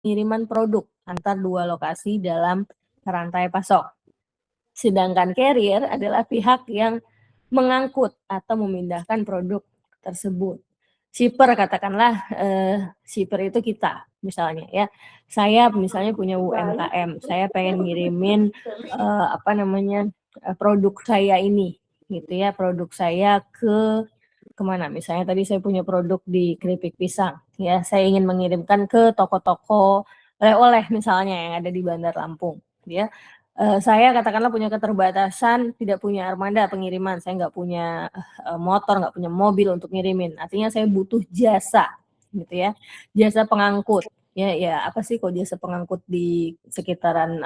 pengiriman produk antar dua lokasi dalam rantai pasok. Sedangkan carrier adalah pihak yang mengangkut atau memindahkan produk tersebut. Shipper katakanlah shipper itu kita misalnya ya. Saya misalnya punya UMKM, saya pengen ngirimin produk saya ini gitu ya, produk saya kemana? Misalnya tadi saya punya produk di keripik pisang ya, saya ingin mengirimkan ke toko-toko oleh-oleh misalnya yang ada di Bandar Lampung ya. Saya katakanlah punya keterbatasan, tidak punya armada pengiriman, saya nggak punya motor, nggak punya mobil untuk ngirimin. Artinya saya butuh jasa, gitu ya, jasa pengangkut. Ya apa sih kok jasa pengangkut di sekitaran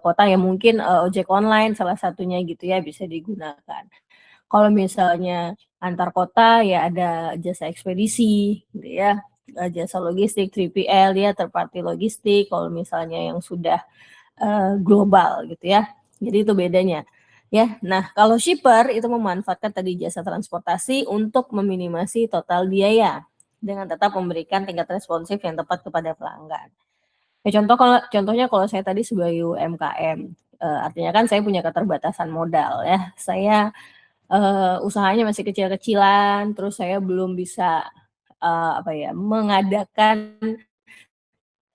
kota ya mungkin ojek online salah satunya gitu ya bisa digunakan. Kalau misalnya antar kota ya ada jasa ekspedisi, gitu ya, jasa logistik 3PL ya, third party logistik. Kalau misalnya yang sudah global gitu ya. Jadi itu bedanya. Ya, nah kalau shipper itu memanfaatkan tadi jasa transportasi untuk meminimasi total biaya dengan tetap memberikan tingkat responsif yang tepat kepada pelanggan. Ya contohnya kalau saya tadi sebagai UMKM, artinya kan saya punya keterbatasan modal ya. Saya usahanya masih kecil-kecilan, terus saya belum bisa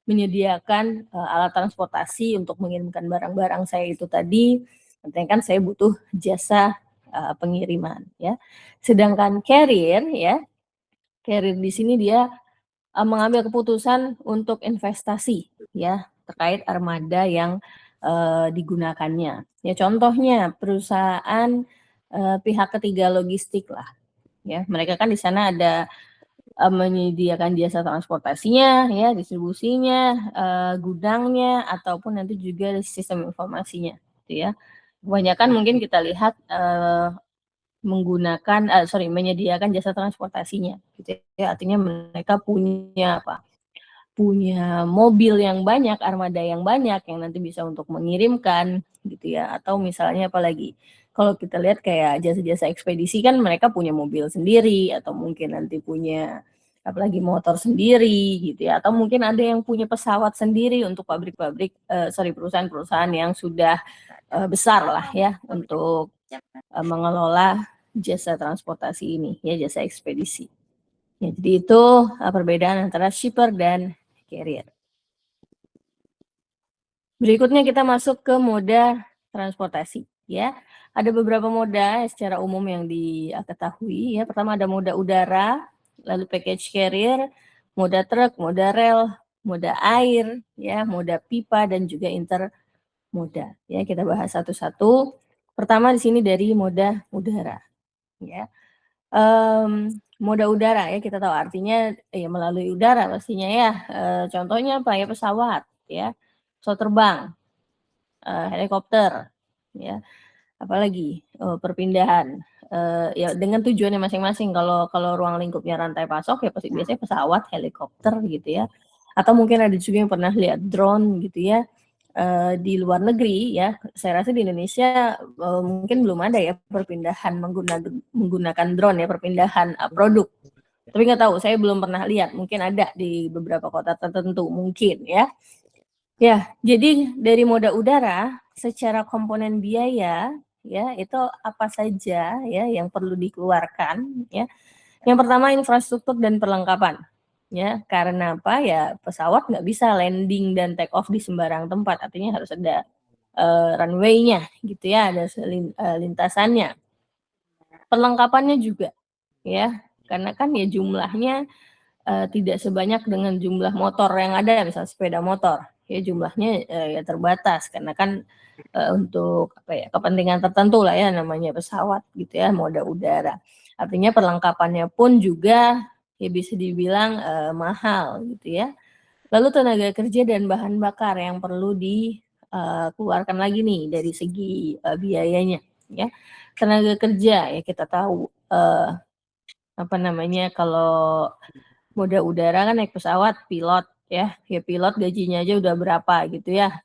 menyediakan alat transportasi untuk mengirimkan barang-barang saya itu tadi, artinya kan saya butuh jasa pengiriman ya. Sedangkan carrier di sini dia mengambil keputusan untuk investasi ya terkait armada yang digunakannya. Ya contohnya perusahaan pihak ketiga logistik lah ya. Mereka kan di sana ada menyediakan jasa transportasinya, ya, distribusinya, gudangnya, ataupun nanti juga sistem informasinya, gitu ya. Kebanyakan mungkin kita lihat menyediakan jasa transportasinya, gitu ya. Artinya mereka punya mobil yang banyak, armada yang banyak yang nanti bisa untuk mengirimkan, gitu ya. Atau misalnya apalagi kalau kita lihat kayak jasa-jasa ekspedisi kan mereka punya mobil sendiri atau mungkin nanti punya apalagi motor sendiri gitu ya atau mungkin ada yang punya pesawat sendiri untuk perusahaan-perusahaan yang sudah besar lah ya untuk mengelola jasa transportasi ini ya jasa ekspedisi. Ya, jadi itu perbedaan antara shipper dan carrier. Berikutnya kita masuk ke moda transportasi ya. Ada beberapa moda secara umum yang diketahui ya. Pertama ada moda udara, lalu package carrier, moda truk, moda rel, moda air ya, moda pipa dan juga intermoda. Ya, kita bahas satu-satu. Pertama di sini dari moda udara ya. Moda udara ya kita tahu artinya ya melalui udara pastinya ya. Contohnya apa ya pesawat ya. Pesawat terbang, helikopter ya. Apalagi perpindahan ya dengan tujuannya masing-masing. Kalau ruang lingkupnya rantai pasok ya biasanya pesawat, helikopter gitu ya. Atau mungkin ada juga yang pernah lihat drone gitu ya. Di luar negeri ya, saya rasa di Indonesia mungkin belum ada ya perpindahan menggunakan drone ya, perpindahan produk. Tapi nggak tahu, saya belum pernah lihat. Mungkin ada di beberapa kota tertentu, mungkin ya. Ya, jadi dari moda udara, secara komponen biaya ya, itu apa saja ya yang perlu dikeluarkan ya. Yang pertama infrastruktur dan perlengkapan. Ya, karena apa? Ya pesawat nggak bisa landing dan take off di sembarang tempat, artinya harus ada runway-nya gitu ya, ada lintasannya. Perlengkapannya juga ya, karena kan ya jumlahnya tidak sebanyak dengan jumlah motor yang ada, misal sepeda motor. Ya jumlahnya ya terbatas karena kan untuk kepentingan tertentu lah ya namanya pesawat gitu ya, moda udara. Artinya perlengkapannya pun juga ya bisa dibilang mahal gitu ya. Lalu tenaga kerja dan bahan bakar yang perlu dikeluarkan lagi nih dari segi biayanya ya. Tenaga kerja ya kita tahu kalau moda udara kan naik pesawat pilot ya pilot gajinya aja udah berapa gitu ya.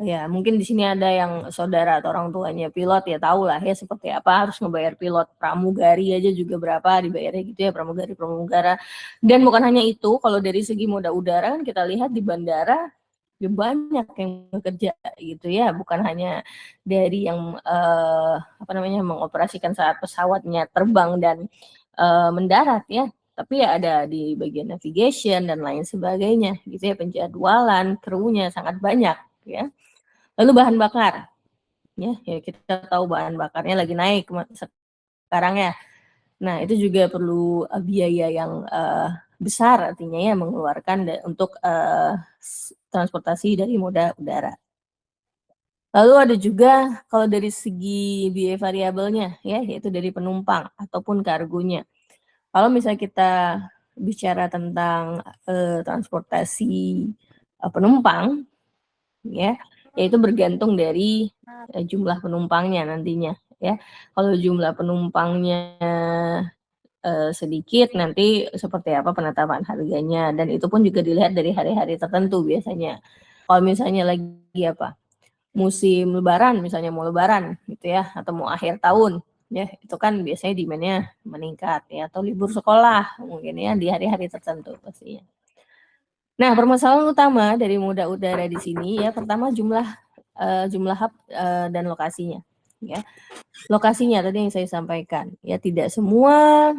Ya mungkin di sini ada yang saudara atau orang tuanya pilot, ya tahulah ya seperti apa harus ngebayar pilot. Pramugari aja juga berapa dibayarnya gitu ya, pramugara. Dan bukan hanya itu, kalau dari segi moda udara kan kita lihat di bandara ya banyak yang bekerja gitu ya, bukan hanya dari yang mengoperasikan saat pesawatnya terbang dan mendarat ya, tapi ya ada di bagian navigation dan lain sebagainya gitu ya, penjadwalan, krunya sangat banyak ya. Lalu bahan bakar ya kita tahu bahan bakarnya lagi naik sekarang ya. Nah, itu juga perlu biaya yang besar artinya ya, mengeluarkan untuk transportasi dari moda udara. Lalu ada juga kalau dari segi biaya variabelnya ya, yaitu dari penumpang ataupun kargonya. Kalau misalnya kita bicara tentang transportasi penumpang ya, itu bergantung dari jumlah penumpangnya nantinya ya. Kalau jumlah penumpangnya sedikit, nanti seperti apa penetapan harganya, dan itu pun juga dilihat dari hari-hari tertentu biasanya. Kalau misalnya lagi musim lebaran, misalnya mau lebaran gitu ya, atau mau akhir tahun ya, itu kan biasanya demand-nya meningkat ya, atau libur sekolah mungkin ya di hari-hari tertentu pastinya. Nah, permasalahan utama dari moda udara di sini ya, pertama jumlah hub dan lokasinya ya. Lokasinya tadi yang saya sampaikan ya, tidak semua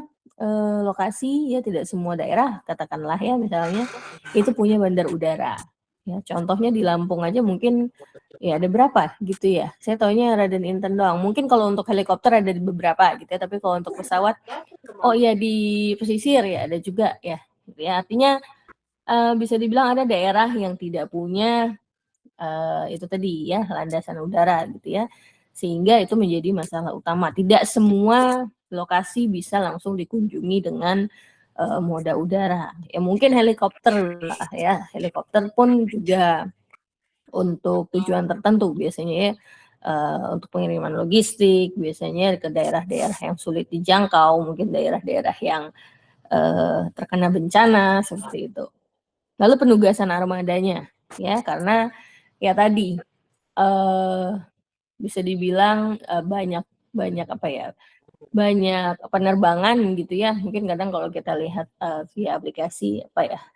lokasi ya, tidak semua daerah katakanlah ya misalnya itu punya bandar udara ya. Contohnya di Lampung aja mungkin ya ada berapa gitu ya, saya taunya Raden Inten doang. Mungkin kalau untuk helikopter ada di beberapa gitu ya, tapi kalau untuk pesawat oh iya di pesisir ya ada juga ya gitu ya. Artinya bisa dibilang ada daerah yang tidak punya itu tadi ya, landasan udara gitu ya, sehingga itu menjadi masalah utama. Tidak semua lokasi bisa langsung dikunjungi dengan moda udara. Ya mungkin helikopter lah ya, helikopter pun juga untuk tujuan tertentu biasanya ya, untuk pengiriman logistik, biasanya ke daerah-daerah yang sulit dijangkau, mungkin daerah-daerah yang terkena bencana seperti itu. Lalu penugasan armadanya ya, karena ya tadi bisa dibilang banyak banyak penerbangan gitu ya. Mungkin kadang kalau kita lihat via aplikasi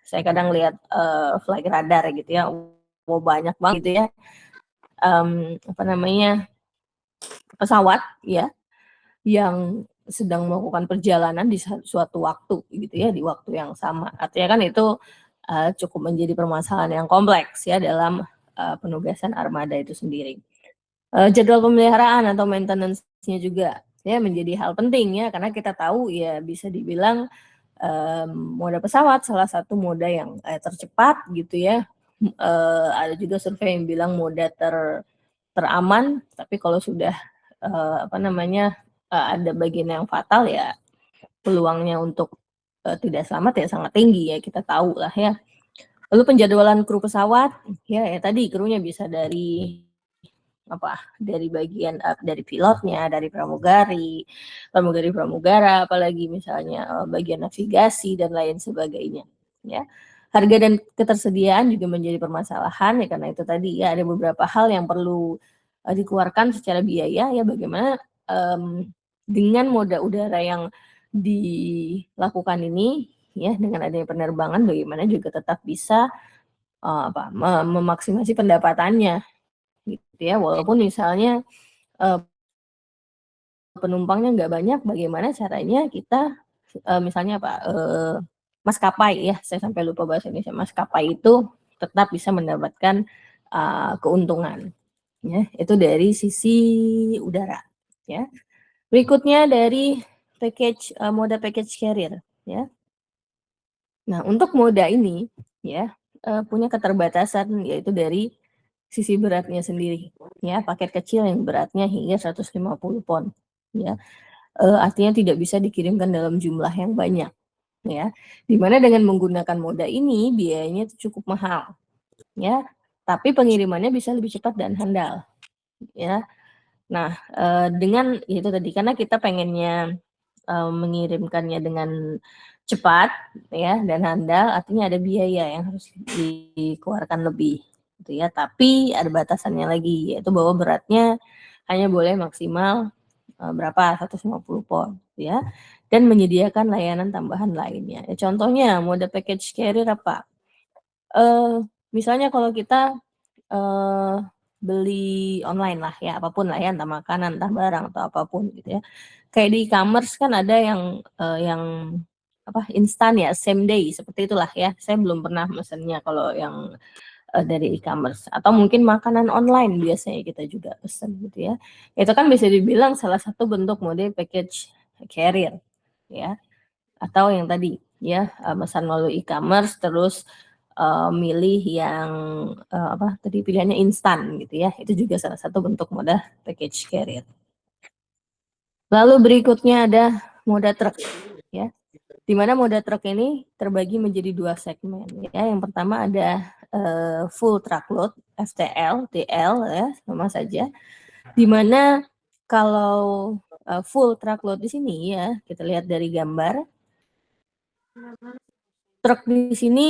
saya kadang lihat flight radar gitu ya, banyak banget gitu ya pesawat ya yang sedang melakukan perjalanan di suatu waktu gitu ya, di waktu yang sama. Artinya kan itu cukup menjadi permasalahan yang kompleks ya dalam penugasan armada itu sendiri. Jadwal pemeliharaan atau maintenance-nya juga ya menjadi hal penting ya, karena kita tahu ya bisa dibilang moda pesawat salah satu moda yang tercepat gitu ya. Ada juga survei yang bilang moda teraman, tapi kalau sudah ada bagian yang fatal ya, peluangnya untuk tidak selamat ya sangat tinggi ya, kita tahu lah ya. Lalu penjadwalan kru pesawat ya tadi krunya bisa dari bagian dari pilotnya, dari pramugara, apalagi misalnya bagian navigasi dan lain sebagainya ya. Harga dan ketersediaan juga menjadi permasalahan ya, karena itu tadi ya ada beberapa hal yang perlu dikeluarkan secara biaya ya, bagaimana dengan moda udara yang dilakukan ini ya, dengan adanya penerbangan bagaimana juga tetap bisa memaksimasi pendapatannya gitu ya, walaupun misalnya penumpangnya nggak banyak, bagaimana caranya kita misalnya maskapai ya, saya sampai lupa bahasa Indonesia, maskapai itu tetap bisa mendapatkan keuntungan ya, itu dari sisi udara ya. Berikutnya dari moda package carrier ya. Nah, untuk moda ini ya punya keterbatasan, yaitu dari sisi beratnya sendiri ya, paket kecil yang beratnya hingga 150 pon ya. Artinya tidak bisa dikirimkan dalam jumlah yang banyak ya. Dimana dengan menggunakan moda ini biayanya cukup mahal ya, tapi pengirimannya bisa lebih cepat dan handal ya. Nah, dengan itu tadi, karena kita pengennya mengirimkannya dengan cepat ya dan handal, artinya ada biaya yang harus dikeluarkan lebih gitu ya. Tapi ada batasannya lagi, yaitu bahwa beratnya hanya boleh maksimal berapa 150 pound ya, dan menyediakan layanan tambahan lainnya. Ya, contohnya mode package carrier apa? Misalnya kalau kita beli online lah ya, apapun lah ya, entah makanan, entah barang atau apapun gitu ya. Kayak di e-commerce kan ada yang apa instan ya, same day seperti itulah ya. Saya belum pernah mesennya kalau yang dari e-commerce atau mungkin makanan online biasanya kita juga pesen gitu ya. Itu kan bisa dibilang salah satu bentuk mode package carrier ya. Atau yang tadi ya, mesan melalui e-commerce terus, milih yang, apa tadi pilihannya instan gitu ya, itu juga salah satu bentuk mode package carrier. Lalu berikutnya ada mode truk ya, di mana mode truk ini terbagi menjadi 2 segmen ya. Yang pertama ada, full truckload FTL, TL ya sama saja, di mana kalau, full truckload di sini ya, kita lihat dari gambar truk di sini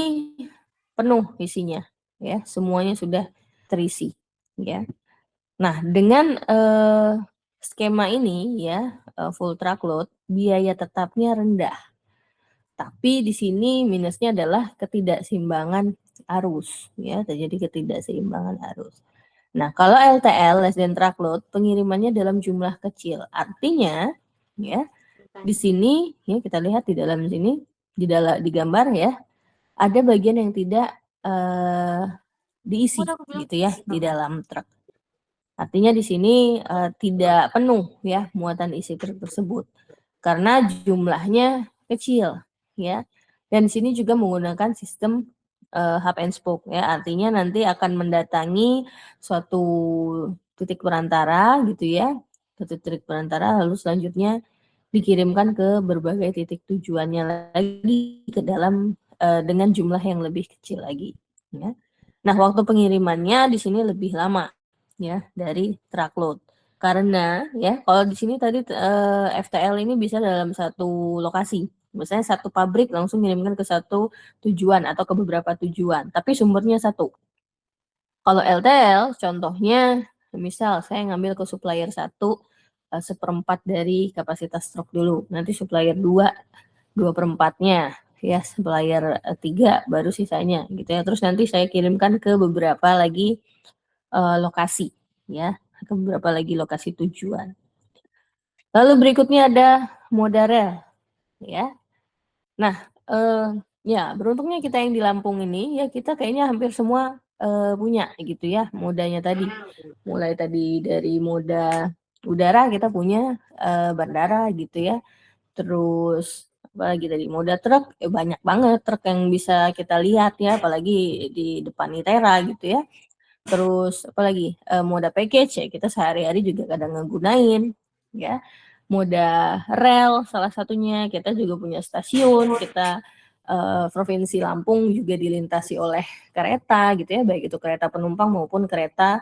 penuh isinya, ya, semuanya sudah terisi, ya. Nah, dengan, skema ini ya, full truckload, biaya tetapnya rendah, tapi di sini minusnya adalah ketidakseimbangan arus, ya, terjadi ketidakseimbangan arus. Nah, kalau LTL, less than truckload, pengirimannya dalam jumlah kecil, artinya, ya, di sini, ya, kita lihat di dalam sini, di gambar ya, ada bagian yang tidak, diisi gitu ya di dalam truk. Artinya di sini, tidak penuh ya muatan isi truk tersebut, karena jumlahnya kecil ya. Dan di sini juga menggunakan sistem, hub and spoke ya, artinya nanti akan mendatangi suatu titik perantara gitu ya, ke titik perantara lalu selanjutnya dikirimkan ke berbagai titik tujuannya lagi ke dalam, dengan jumlah yang lebih kecil lagi, ya. Nah, waktu pengirimannya di sini lebih lama, ya, dari truckload. Karena, ya, kalau di sini tadi, FTL ini bisa dalam satu lokasi. Misalnya satu pabrik langsung ngirimkan ke satu tujuan atau ke beberapa tujuan, tapi sumbernya satu. Kalau LTL contohnya, misal saya ngambil ke supplier 1, 1/4 dari kapasitas truk dulu, nanti supplier 2, 2/4-nya, ya, supplier, 3 baru sisanya gitu ya. Terus nanti saya kirimkan ke beberapa lagi, lokasi ya, ke beberapa lagi lokasi tujuan. Lalu berikutnya ada moda rel ya. Nah, ya beruntungnya kita yang di Lampung ini, ya kita kayaknya hampir semua, punya gitu ya modanya tadi. Mulai tadi dari moda udara kita punya, bandara gitu ya. Terus apalagi tadi moda truk, banyak banget truk yang bisa kita lihat ya, apalagi di depan ITERA gitu ya. Terus apalagi, moda package ya kita sehari-hari juga kadang ngegunain ya. Moda rel salah satunya, kita juga punya stasiun, kita, Provinsi Lampung juga dilintasi oleh kereta gitu ya, baik itu kereta penumpang maupun kereta,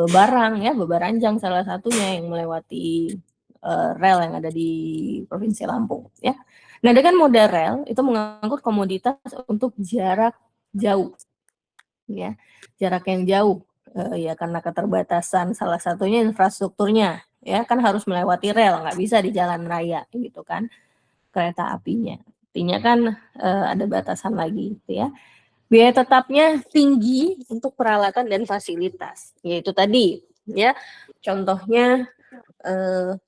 barang ya, bebaranjang salah satunya yang melewati, rel yang ada di Provinsi Lampung ya. Nah, dengan moda rel itu mengangkut komoditas untuk jarak jauh ya, jarak yang jauh, ya karena keterbatasan salah satunya infrastrukturnya, ya kan harus melewati rel, nggak bisa di jalan raya gitu kan, kereta apinya. Artinya kan, ada batasan lagi gitu ya. Biaya tetapnya tinggi untuk peralatan dan fasilitas, yaitu tadi ya, contohnya,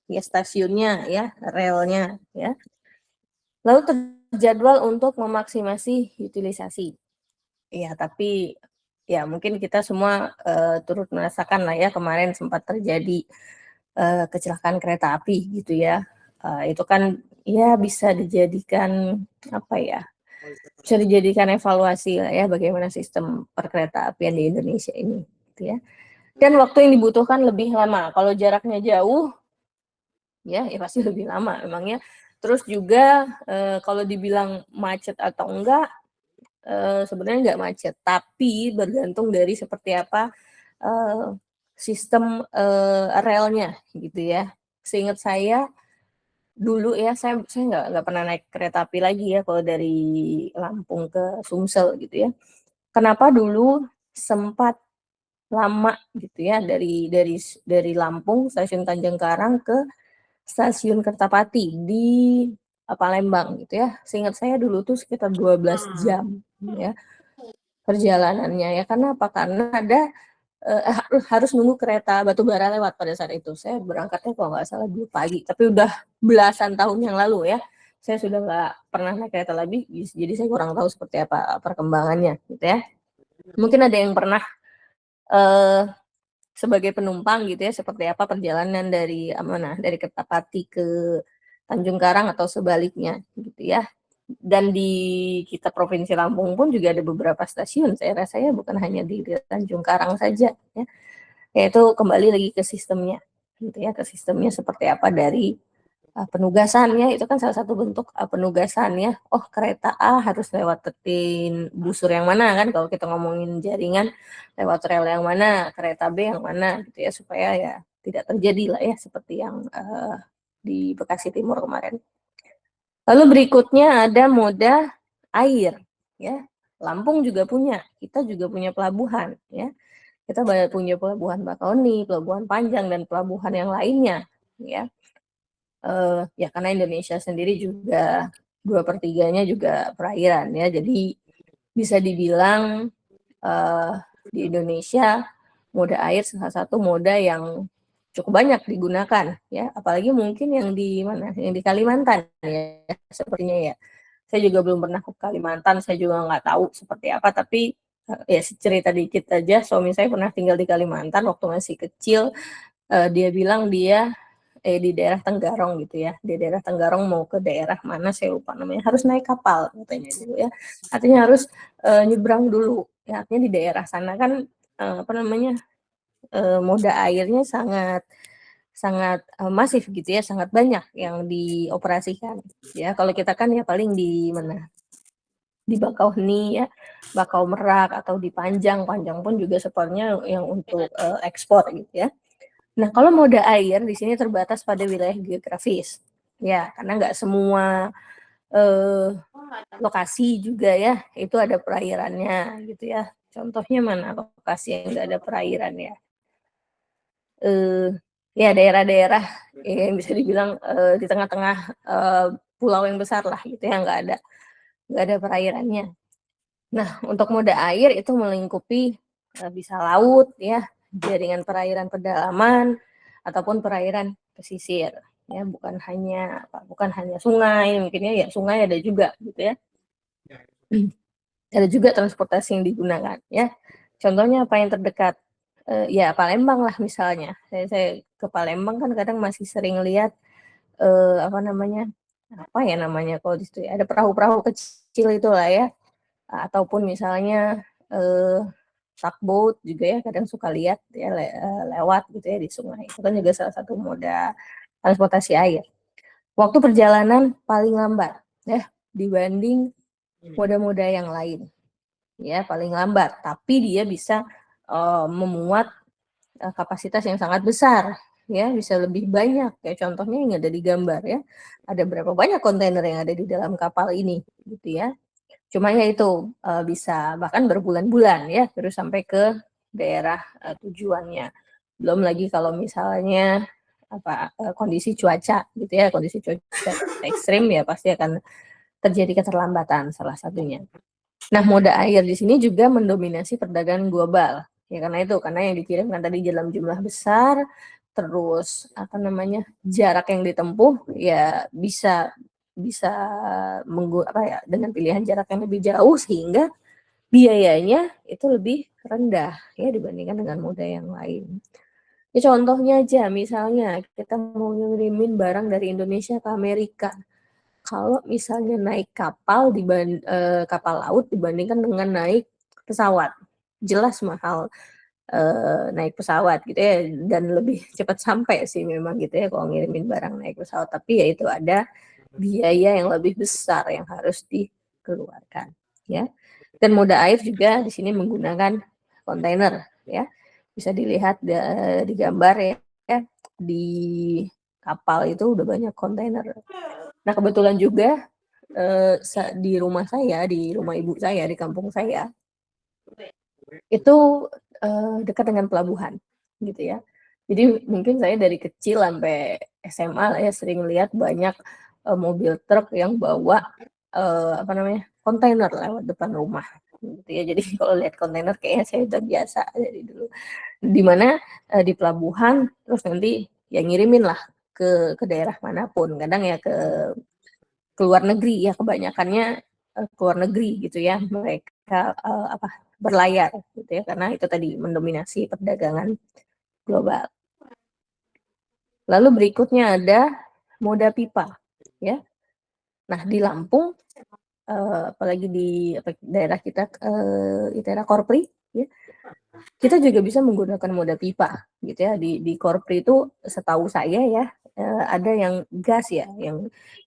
ya stasiunnya ya, relnya ya. Lalu terjadwal untuk memaksimasi utilisasi. Iya, tapi ya mungkin kita semua, turut merasakan lah ya kemarin sempat terjadi, kecelakaan kereta api gitu ya. Itu kan ya bisa dijadikan apa ya, bisa dijadikan evaluasi lah ya bagaimana sistem perkeretaapian di Indonesia ini gitu ya. Dan waktu yang dibutuhkan lebih lama, kalau jaraknya jauh ya pasti lebih lama memangnya. Terus juga, kalau dibilang macet atau enggak, sebenarnya nggak macet, tapi bergantung dari seperti apa, sistem, relnya gitu ya. Seingat saya, dulu ya saya nggak pernah naik kereta api lagi ya kalau dari Lampung ke Sumsel gitu ya. Kenapa dulu sempat lama gitu ya dari Lampung stasiun Tanjung Karang ke stasiun Kertapati di Palembang gitu ya. Seingat saya dulu tuh sekitar 12 jam ya perjalanannya ya. Karena apa? Karena ada harus nunggu kereta batubara lewat pada saat itu. Saya berangkatnya kalau nggak salah dulu pagi, tapi udah belasan tahun yang lalu ya. Saya sudah nggak pernah naik kereta lagi, jadi saya kurang tahu seperti apa perkembangannya gitu ya. Mungkin ada yang pernah uh, sebagai penumpang gitu ya, seperti apa perjalanan dari Kertapati ke Tanjung Karang atau sebaliknya gitu ya. Dan di kita Provinsi Lampung pun juga ada beberapa stasiun, saya rasa ya, bukan hanya di Tanjung Karang saja ya. Yaitu kembali lagi ke sistemnya gitu ya, ke sistemnya seperti apa dari penugasannya. Itu kan salah satu bentuk penugasannya. Oh, kereta A harus lewat busur yang mana kan, kalau kita ngomongin jaringan, lewat rel yang mana, kereta B yang mana gitu ya, supaya ya tidak terjadi lah ya seperti yang di Bekasi Timur kemarin. Lalu berikutnya ada moda air ya. Lampung juga punya, kita juga punya pelabuhan ya. Kita punya pelabuhan Bakauheni, pelabuhan Panjang, dan pelabuhan yang lainnya ya. Ya karena Indonesia sendiri juga 2/3-nya juga perairan ya. Jadi bisa dibilang di Indonesia moda air salah satu moda yang cukup banyak digunakan ya, apalagi mungkin yang di mana, yang di Kalimantan ya sepertinya ya. Saya juga belum pernah ke Kalimantan, saya juga nggak tahu seperti apa, tapi ya cerita dikit aja, suami saya pernah tinggal di Kalimantan waktu masih kecil. Dia bilang dia di daerah Tenggarong gitu ya, di daerah Tenggarong mau ke daerah mana saya lupa namanya, harus naik kapal katanya dulu ya, artinya harus nyebrang dulu ya. Artinya di daerah sana kan apa namanya, moda airnya sangat sangat masif gitu ya, sangat banyak yang dioperasikan ya. Kalau kita kan ya paling di mana, di Bakauheni ya, Bakau Merak, atau di Panjang pun juga sepertinya yang untuk ekspor gitu ya. Nah, kalau moda air di sini terbatas pada wilayah geografis ya, karena nggak semua lokasi juga ya itu ada perairannya gitu ya. Contohnya mana lokasi yang nggak ada perairan ya? Ya daerah-daerah yang bisa dibilang di tengah-tengah pulau yang besar lah gitu ya, nggak ada perairannya. Nah, untuk moda air itu melingkupi bisa laut ya, jaringan perairan pedalaman ataupun perairan pesisir ya, bukan hanya sungai. Mungkin ya sungai ada juga gitu ya. Ada juga transportasi yang digunakan ya. Contohnya apa yang terdekat? Ya Palembang lah misalnya. Saya ke Palembang kan kadang masih sering lihat apa namanya kalau di situ ya, ada perahu-perahu kecil itulah ya, ataupun misalnya tugboat juga ya, kadang suka lihat ya lewat gitu ya di sungai. Itu kan juga salah satu moda transportasi air. Waktu perjalanan paling lambat ya dibanding moda-moda yang lain ya, paling lambat, tapi dia bisa memuat kapasitas yang sangat besar ya, bisa lebih banyak. Kayak contohnya yang ada di gambar ya, ada berapa banyak kontainer yang ada di dalam kapal ini gitu ya. Cuma ya itu bisa bahkan berbulan-bulan ya terus sampai ke daerah tujuannya. Belum lagi kalau misalnya kondisi cuaca gitu ya, kondisi cuaca ekstrim ya pasti akan terjadi keterlambatan salah satunya. Nah, moda air di sini juga mendominasi perdagangan global. Ya karena yang dikirimkan tadi dalam jumlah besar, terus jarak yang ditempuh ya bisa bisa dengan pilihan jarak yang lebih jauh, sehingga biayanya itu lebih rendah ya dibandingkan dengan moda yang lain. Ya contohnya aja, misalnya kita mau ngirimin barang dari Indonesia ke Amerika. Kalau misalnya naik kapal laut dibandingkan dengan naik pesawat, jelas mahal naik pesawat gitu ya, dan lebih cepat sampai sih memang gitu ya kalau ngirimin barang naik pesawat. Tapi ya itu ada biaya yang lebih besar yang harus dikeluarkan ya. Dan moda air juga di sini menggunakan kontainer ya. Bisa dilihat di gambar ya, di kapal itu udah banyak kontainer. Nah, kebetulan juga di rumah ibu saya, di kampung saya, Itu, dekat dengan pelabuhan, gitu ya. Jadi mungkin saya dari kecil sampai SMA lah ya sering lihat banyak, mobil truk yang bawa, apa namanya, kontainer lewat depan rumah, gitu ya. Jadi kalau lihat kontainer kayaknya saya udah biasa dari dulu. Di mana, di pelabuhan terus nanti ya ngirimin lah ke daerah manapun, kadang ya ke luar negeri ya kebanyakannya, ke luar negeri gitu ya mereka, apa, berlayar gitu ya karena itu tadi mendominasi perdagangan global. Lalu berikutnya ada moda pipa ya. Nah di Lampung, apalagi di daerah kita, di daerah Korpri ya, kita juga bisa menggunakan moda pipa gitu ya. Di Korpri itu setahu saya ya, ada yang gas ya,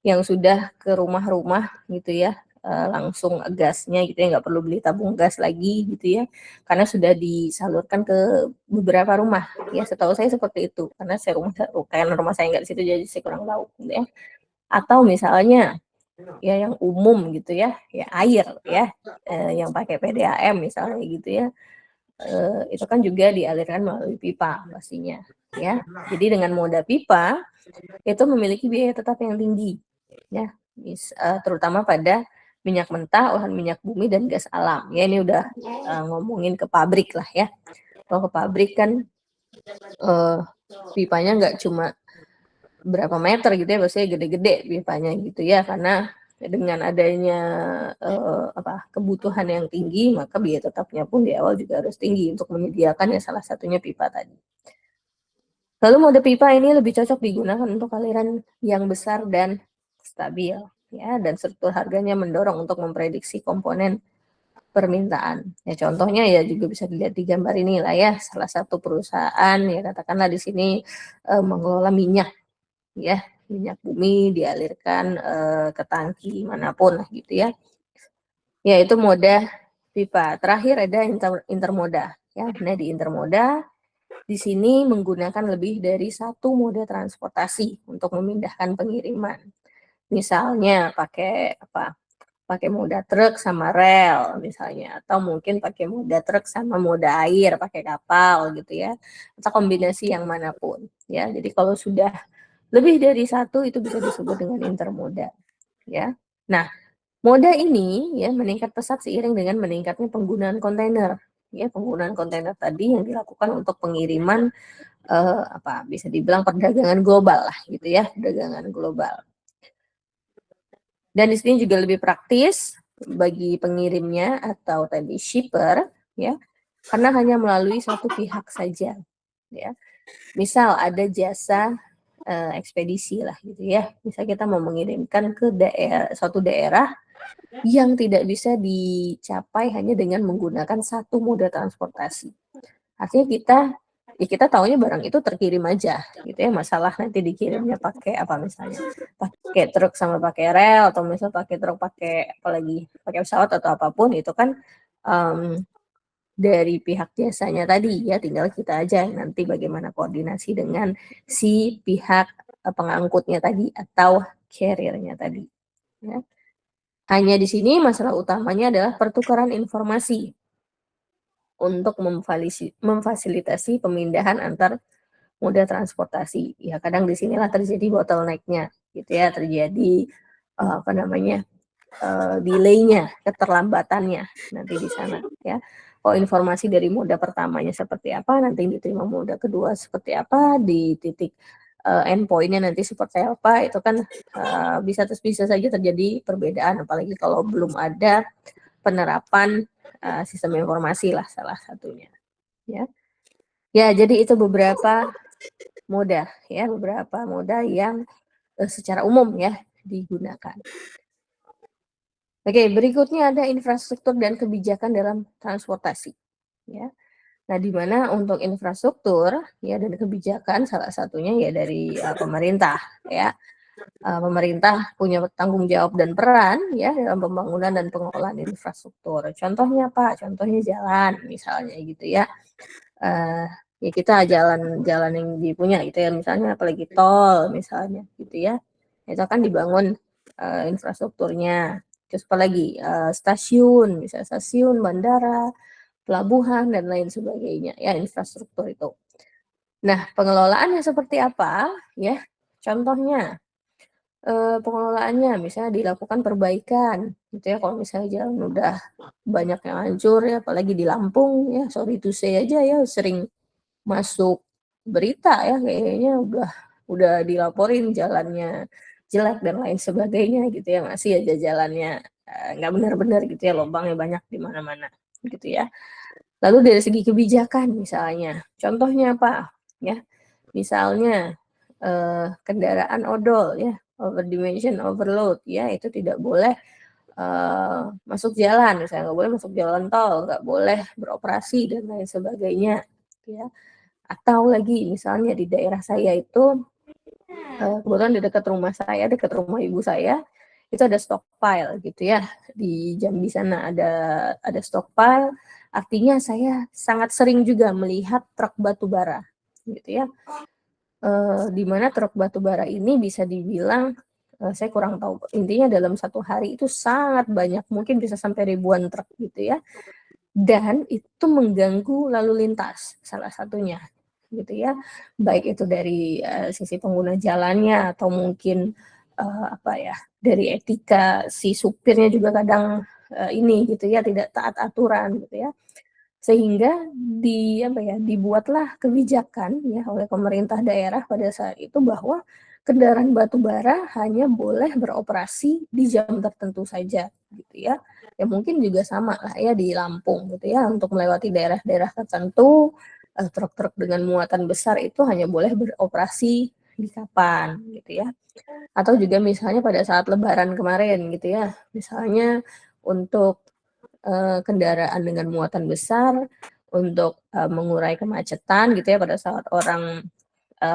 yang sudah ke rumah-rumah gitu ya, langsung gasnya gitu ya, nggak perlu beli tabung gas lagi gitu ya, karena sudah disalurkan ke beberapa rumah ya, setahu saya seperti itu. Karena rumah saya nggak di situ jadi saya kurang tahu gitu ya. Atau misalnya ya yang umum gitu ya, ya air ya, yang pakai PDAM misalnya gitu ya. Itu kan juga dialirkan melalui pipa pastinya ya. Jadi dengan moda pipa itu memiliki biaya tetap yang tinggi ya, terutama pada minyak mentah, olahan minyak bumi dan gas alam. Ya ini udah, ngomongin ke pabrik lah ya. Kalau ke pabrik kan, eee, pipanya nggak cuma berapa meter gitu ya, biasanya gede-gede pipanya gitu ya, karena dengan adanya, apa, kebutuhan yang tinggi, maka biaya tetapnya pun di awal juga harus tinggi untuk menyediakan ya salah satunya pipa tadi. Lalu mode pipa ini lebih cocok digunakan untuk aliran yang besar dan stabil ya, dan struktur harganya mendorong untuk memprediksi komponen permintaan. Ya contohnya ya juga bisa dilihat di gambar ini lah ya, salah satu perusahaan ya katakanlah di sini, mengelola minyak ya, minyak bumi dialirkan, ke tangki manapun lah gitu ya. Ya itu moda pipa. Terakhir ada intermoda ya. Nah di intermoda, di sini menggunakan lebih dari satu moda transportasi untuk memindahkan pengiriman. Misalnya pakai apa, pakai moda truk sama rel misalnya, atau mungkin pakai moda truk sama moda air, pakai kapal gitu ya, atau kombinasi yang manapun ya. Jadi kalau sudah lebih dari satu itu bisa disebut dengan intermoda, ya. Nah, moda ini ya meningkat pesat seiring dengan meningkatnya penggunaan kontainer. Ya, penggunaan kontainer tadi yang dilakukan untuk pengiriman, apa, bisa dibilang perdagangan global lah gitu ya, perdagangan global. Dan di sini juga lebih praktis bagi pengirimnya atau tadi shipper ya, karena hanya melalui satu pihak saja, ya. Misal ada jasa, ekspedisi lah gitu ya, misal kita mau mengirimkan ke suatu daerah yang tidak bisa dicapai hanya dengan menggunakan satu moda transportasi. Artinya kita taunya barang itu terkirim aja gitu ya, masalah nanti dikirimnya pakai apa misalnya, pakai truk sama pakai rel atau misal pakai truk pakai apalagi, pakai pesawat atau apapun itu kan, mmm, dari pihak jasanya tadi ya, tinggal kita aja nanti bagaimana koordinasi dengan si pihak, pengangkutnya tadi atau carrier-nya tadi, ya. Hanya di sini masalah utamanya adalah pertukaran informasi untuk memfasilitasi pemindahan antar moda transportasi. Ya kadang di sinilah terjadi bottleneck-nya gitu ya, terjadi, apa namanya, delay-nya, keterlambatannya nanti di sana ya. Oh informasi dari moda pertamanya seperti apa, nanti yang diterima moda kedua seperti apa, di titik, endpoint-nya nanti seperti apa, itu kan, bisa saja terjadi perbedaan apalagi kalau belum ada penerapan, sistem informasi lah salah satunya, ya. Ya jadi itu beberapa moda ya, beberapa moda yang, secara umum ya digunakan. Oke, berikutnya ada infrastruktur dan kebijakan dalam transportasi, ya. Nah, di mana untuk infrastruktur ya dan kebijakan salah satunya ya dari, pemerintah ya. Pemerintah punya tanggung jawab dan peran ya dalam pembangunan dan pengelolaan infrastruktur. Contohnya apa? Contohnya jalan misalnya gitu ya. Eee, ya kita jalan yang dipunya gitu ya, misalnya apalagi tol misalnya gitu ya, itu kan dibangun, infrastrukturnya. Terus apalagi, stasiun, bisa stasiun, bandara, pelabuhan, dan lain sebagainya, ya, infrastruktur itu. Nah, pengelolaannya seperti apa, ya? Contohnya, pengelolaannya misalnya dilakukan perbaikan, gitu ya, kalau misalnya jalan udah banyak yang hancur ya, apalagi di Lampung ya, sorry to say aja ya, sering masuk berita ya, kayaknya udah dilaporin jalannya jelek dan lain sebagainya gitu ya, masih aja jalannya, nggak benar-benar gitu ya, lubangnya banyak di mana-mana, gitu ya. Lalu dari segi kebijakan misalnya, contohnya apa? Ya, misalnya, kendaraan odol ya, overdimension overload ya, itu tidak boleh, masuk jalan, misalnya nggak boleh masuk jalan tol, nggak boleh beroperasi dan lain sebagainya, gitu ya. Atau lagi misalnya di daerah saya itu, kebetulan di dekat rumah saya, dekat rumah ibu saya, itu ada stockpile gitu ya, di Jambi sana ada stockpile, artinya saya sangat sering juga melihat truk batu bara, gitu ya. Di mana truk batu bara ini bisa dibilang, saya kurang tahu, intinya dalam satu hari itu sangat banyak, mungkin bisa sampai ribuan truk gitu ya, dan itu mengganggu lalu lintas salah satunya, gitu ya. Baik itu dari, sisi pengguna jalannya atau mungkin, apa ya, dari etika si supirnya juga kadang, ini gitu ya, tidak taat aturan gitu ya. Sehingga apa ya, dibuatlah kebijakan ya oleh pemerintah daerah pada saat itu bahwa kendaraan batu bara hanya boleh beroperasi di jam tertentu saja gitu ya. Ya mungkin juga sama lah ya di Lampung gitu ya, untuk melewati daerah-daerah tertentu, truk-truk dengan muatan besar itu hanya boleh beroperasi di kapan gitu ya. Atau juga misalnya pada saat lebaran kemarin gitu ya, misalnya untuk kendaraan dengan muatan besar untuk, mengurai kemacetan gitu ya pada saat orang,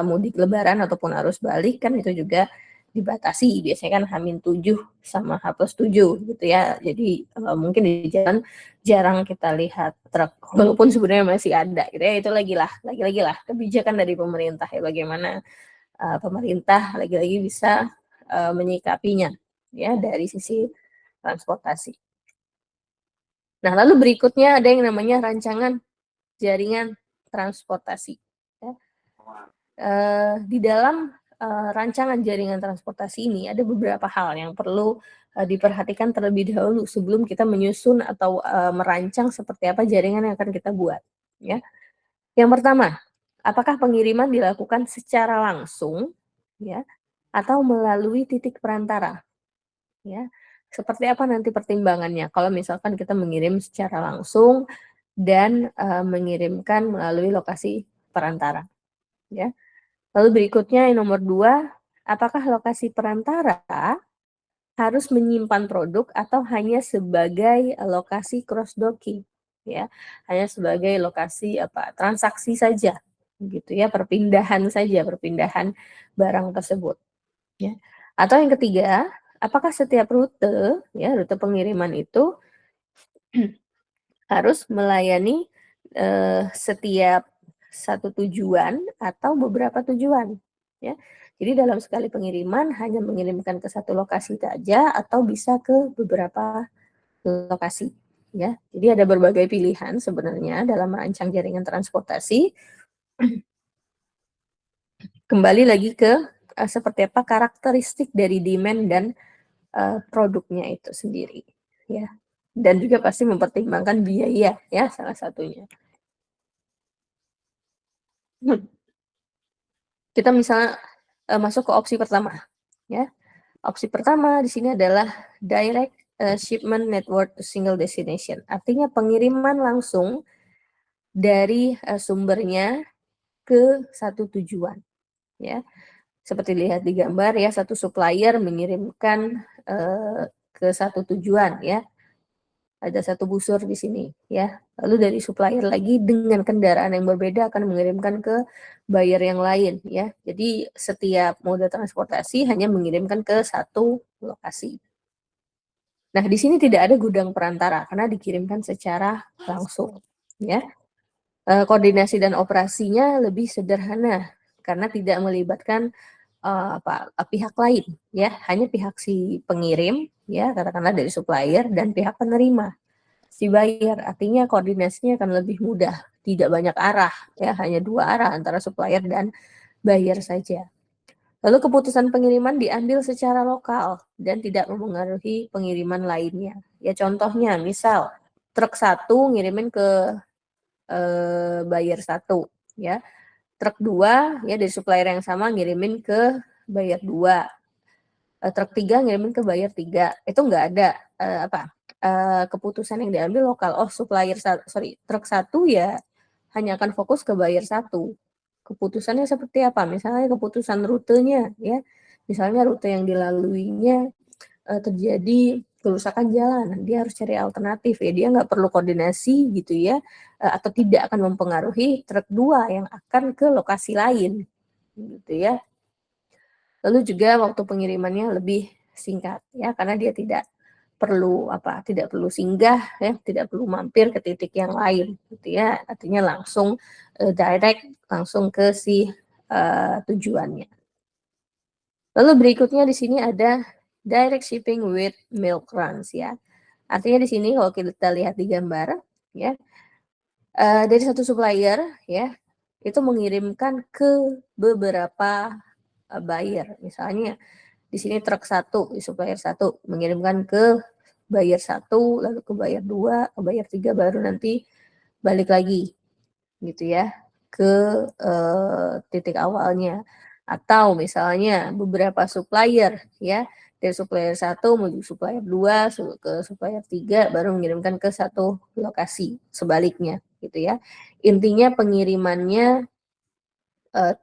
mudik lebaran ataupun arus balik kan itu juga dibatasi, biasanya kan H-7 sama H+7 gitu ya. Jadi, mungkin di jalan jarang kita lihat truk, walaupun sebenarnya masih ada gitu ya, itu lagi-lagi lah kebijakan dari pemerintah ya, bagaimana, pemerintah lagi-lagi bisa, menyikapinya ya dari sisi transportasi. Nah, lalu berikutnya ada yang namanya rancangan jaringan transportasi, ya. Di dalam, rancangan jaringan transportasi ini ada beberapa hal yang perlu, diperhatikan terlebih dahulu sebelum kita menyusun atau, merancang seperti apa jaringan yang akan kita buat, ya. Yang pertama, apakah pengiriman dilakukan secara langsung, ya, atau melalui titik perantara, ya. Seperti apa nanti pertimbangannya kalau misalkan kita mengirim secara langsung dan, mengirimkan melalui lokasi perantara, ya. Lalu berikutnya yang nomor 2, apakah lokasi perantara harus menyimpan produk atau hanya sebagai, lokasi cross docking, ya, hanya sebagai lokasi transaksi saja, gitu ya, perpindahan barang tersebut, ya. Atau yang ketiga, apakah setiap rute, ya, rute pengiriman itu harus melayani, setiap satu tujuan atau beberapa tujuan, ya. Jadi dalam sekali pengiriman hanya mengirimkan ke satu lokasi saja atau bisa ke beberapa lokasi, ya. Jadi ada berbagai pilihan sebenarnya dalam merancang jaringan transportasi, kembali lagi ke, seperti apa karakteristik dari demand dan, produknya itu sendiri, ya. Dan juga pasti mempertimbangkan biaya ya salah satunya. Kita misalnya, masuk ke opsi pertama, ya. Opsi pertama di sini adalah direct, shipment network to single destination. Artinya pengiriman langsung dari, sumbernya ke satu tujuan, ya. Seperti dilihat di gambar ya, satu supplier mengirimkan, ke satu tujuan ya. Ada satu busur di sini ya. Lalu dari supplier lagi dengan kendaraan yang berbeda akan mengirimkan ke buyer yang lain ya. Jadi setiap moda transportasi hanya mengirimkan ke satu lokasi. Nah, di sini tidak ada gudang perantara karena dikirimkan secara langsung ya. Koordinasi dan operasinya lebih sederhana karena tidak melibatkan, pihak lain ya, hanya pihak si pengirim ya, katakanlah dari supplier dan pihak penerima. si buyer. Artinya koordinasinya akan lebih mudah, tidak banyak arah, ya hanya 2 arah antara supplier dan buyer saja. Lalu keputusan pengiriman diambil secara lokal dan tidak mempengaruhi pengiriman lainnya. Ya contohnya, misal truk 1 ngirimin ke buyer 1, ya. Truk 2 ya dari supplier yang sama ngirimin ke buyer 2. Truk 3 ngirimin ke buyer 3. Itu nggak ada keputusan yang diambil lokal. Oh, truk 1 ya hanya akan fokus ke buyer 1. Keputusannya seperti apa? Misalnya keputusan rutenya ya. Misalnya rute yang dilaluinya terjadi kerusakan jalan, dia harus cari alternatif ya, dia nggak perlu koordinasi gitu ya, atau tidak akan mempengaruhi truk 2 yang akan ke lokasi lain, gitu ya. Lalu juga waktu pengirimannya lebih singkat ya, karena dia tidak perlu singgah ya, tidak perlu mampir ke titik yang lain gitu ya, artinya langsung direct langsung ke si tujuannya. Lalu berikutnya di sini ada direct shipping with milk runs ya. Artinya di sini kalau kita lihat di gambar ya, dari satu supplier ya, itu mengirimkan ke beberapa buyer. Misalnya di sini truk 1, di supplier 1 mengirimkan ke buyer 1, lalu ke buyer 2, ke buyer 3 baru nanti balik lagi gitu ya ke titik awalnya. Atau misalnya beberapa supplier ya, dari supplier 1 menuju supplier 2 ke supplier 3 baru mengirimkan ke satu lokasi, sebaliknya gitu ya. Intinya pengirimannya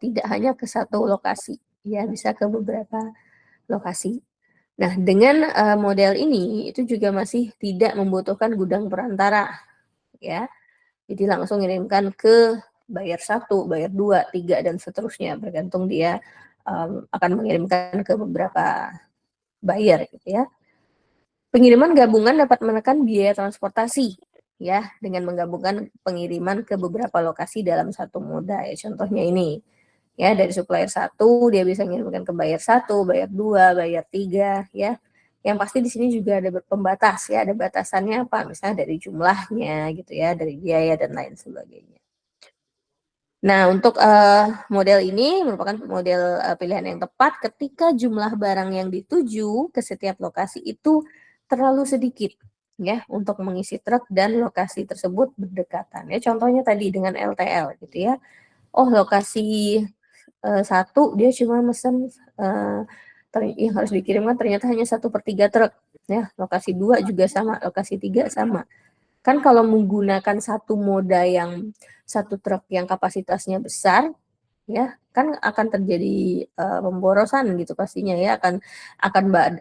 tidak hanya ke satu lokasi ya, bisa ke beberapa lokasi. Nah, dengan model ini itu juga masih tidak membutuhkan gudang perantara ya. Jadi langsung ngirimkan ke buyer 1, buyer 2, 3 dan seterusnya bergantung dia akan mengirimkan ke beberapa buyer gitu ya. Pengiriman gabungan dapat menekan biaya transportasi ya dengan menggabungkan pengiriman ke beberapa lokasi dalam satu moda ya. Contohnya ini ya, dari supplier 1 dia bisa mengirimkan ke buyer 1, buyer 2, buyer 3 ya. Yang pasti di sini juga ada pembatas ya, ada batasannya apa? Misalnya dari jumlahnya gitu ya, dari biaya dan lain sebagainya. Nah, untuk model ini merupakan model pilihan yang tepat ketika jumlah barang yang dituju ke setiap lokasi itu terlalu sedikit ya untuk mengisi truk dan lokasi tersebut berdekatan. Ya contohnya tadi dengan LTL gitu ya. Oh, lokasi 1 dia cuma mesen yang harus dikirimkan ternyata hanya 1/3 truk ya, lokasi 2 juga sama, lokasi 3 sama. Kan kalau menggunakan satu moda yang satu truk yang kapasitasnya besar ya, kan akan terjadi pemborosan gitu pastinya ya, akan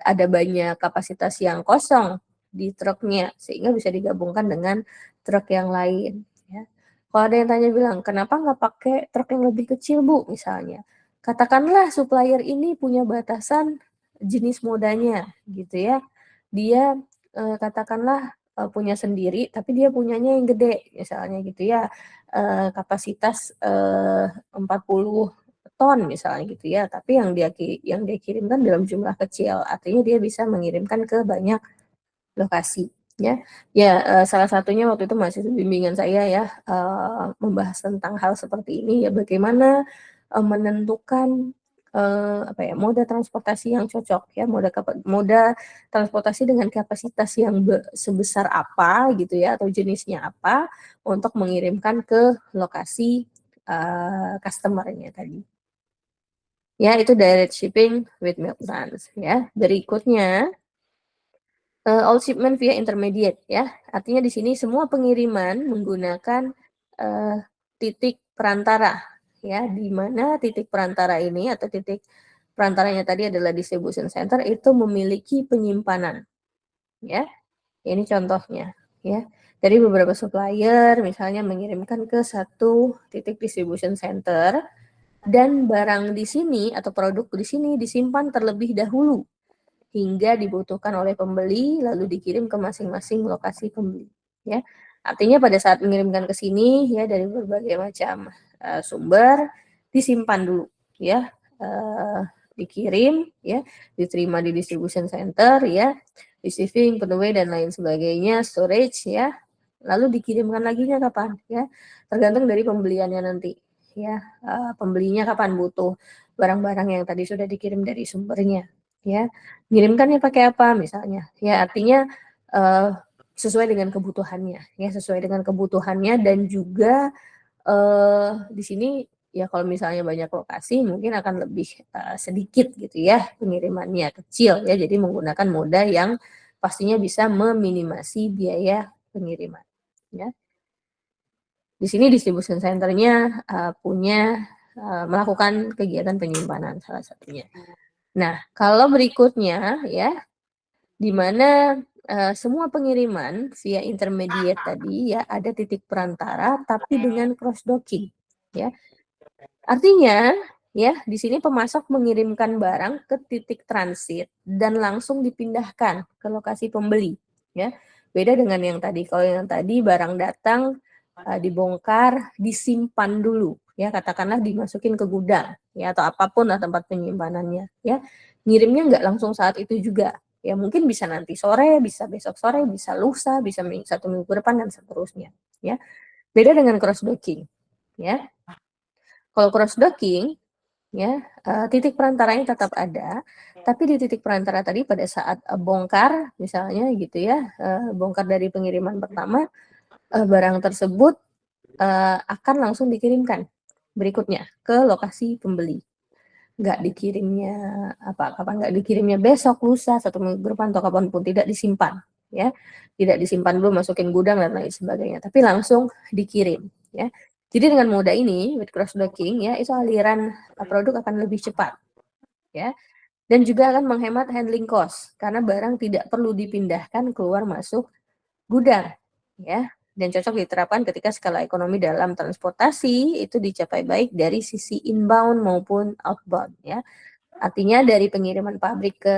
ada banyak kapasitas yang kosong di truknya sehingga bisa digabungkan dengan truk yang lain ya. Kalau ada yang tanya bilang, "Kenapa nggak pakai truk yang lebih kecil, Bu?" Misalnya. Katakanlah supplier ini punya batasan jenis modanya gitu ya. Dia katakanlah punya sendiri tapi dia punyanya yang gede misalnya gitu ya, kapasitas 40 ton misalnya gitu ya, tapi yang dia kirimkan dalam jumlah kecil, artinya dia bisa mengirimkan ke banyak lokasi ya. Ya, salah satunya waktu itu mahasiswa bimbingan saya ya, membahas tentang hal seperti ini ya, bagaimana menentukan moda transportasi yang cocok ya, moda transportasi dengan kapasitas yang sebesar apa gitu ya, atau jenisnya apa untuk mengirimkan ke lokasi customer-nya tadi. Ya, itu direct shipping with milk runs ya. Berikutnya all shipment via intermediate ya, artinya di sini semua pengiriman menggunakan titik perantara ya, di mana titik perantara ini atau titik perantaranya tadi adalah distribution center itu memiliki penyimpanan ya. Ini contohnya ya. Dari beberapa supplier misalnya mengirimkan ke satu titik distribution center dan barang di sini atau produk di sini disimpan terlebih dahulu hingga dibutuhkan oleh pembeli lalu dikirim ke masing-masing lokasi pembeli ya. Artinya pada saat mengirimkan ke sini ya dari berbagai macam sumber disimpan dulu ya, dikirim ya, diterima di distribution center ya, receiving, put away dan lain sebagainya, storage ya. Lalu dikirimkan laginya kapan ya? Tergantung dari pembeliannya nanti ya. Pembelinya kapan butuh barang-barang yang tadi sudah dikirim dari sumbernya ya. Ngirimkannya pakai apa misalnya? Ya artinya sesuai dengan kebutuhannya ya, sesuai dengan kebutuhannya dan juga di sini ya kalau misalnya banyak lokasi mungkin akan lebih sedikit gitu ya pengirimannya, kecil ya, jadi menggunakan moda yang pastinya bisa meminimasi biaya pengiriman ya. Di sini distribution center-nya melakukan kegiatan penyimpanan salah satunya. Nah, kalau berikutnya ya, di mana semua pengiriman via intermediate tadi ya ada titik perantara tapi dengan cross docking ya. Artinya ya di sini pemasok mengirimkan barang ke titik transit dan langsung dipindahkan ke lokasi pembeli ya. Beda dengan yang tadi. Kalau yang tadi barang datang dibongkar, disimpan dulu ya, katakanlah dimasukin ke gudang ya atau apapun lah tempat penyimpanannya ya. Ngirimnya nggak langsung saat itu juga. Ya mungkin bisa nanti sore, bisa besok sore, bisa lusa, bisa 1 minggu depan dan seterusnya ya. Beda dengan cross docking ya. Kalau cross docking ya titik perantaranya tetap ada, tapi di titik perantara tadi pada saat bongkar misalnya gitu ya, bongkar dari pengiriman pertama, barang tersebut akan langsung dikirimkan berikutnya ke lokasi pembeli. Nggak dikirimnya kapan nggak dikirimnya besok, lusa, 1 minggu depan atau kapanpun, tidak disimpan ya. Tidak disimpan dulu, masukin gudang dan lain sebagainya, tapi langsung dikirim ya. Jadi dengan moda ini with cross docking ya, itu aliran produk akan lebih cepat ya. Dan juga akan menghemat handling cost karena barang tidak perlu dipindahkan keluar masuk gudang ya, dan cocok diterapkan ketika skala ekonomi dalam transportasi itu dicapai baik dari sisi inbound maupun outbound ya. Artinya dari pengiriman pabrik ke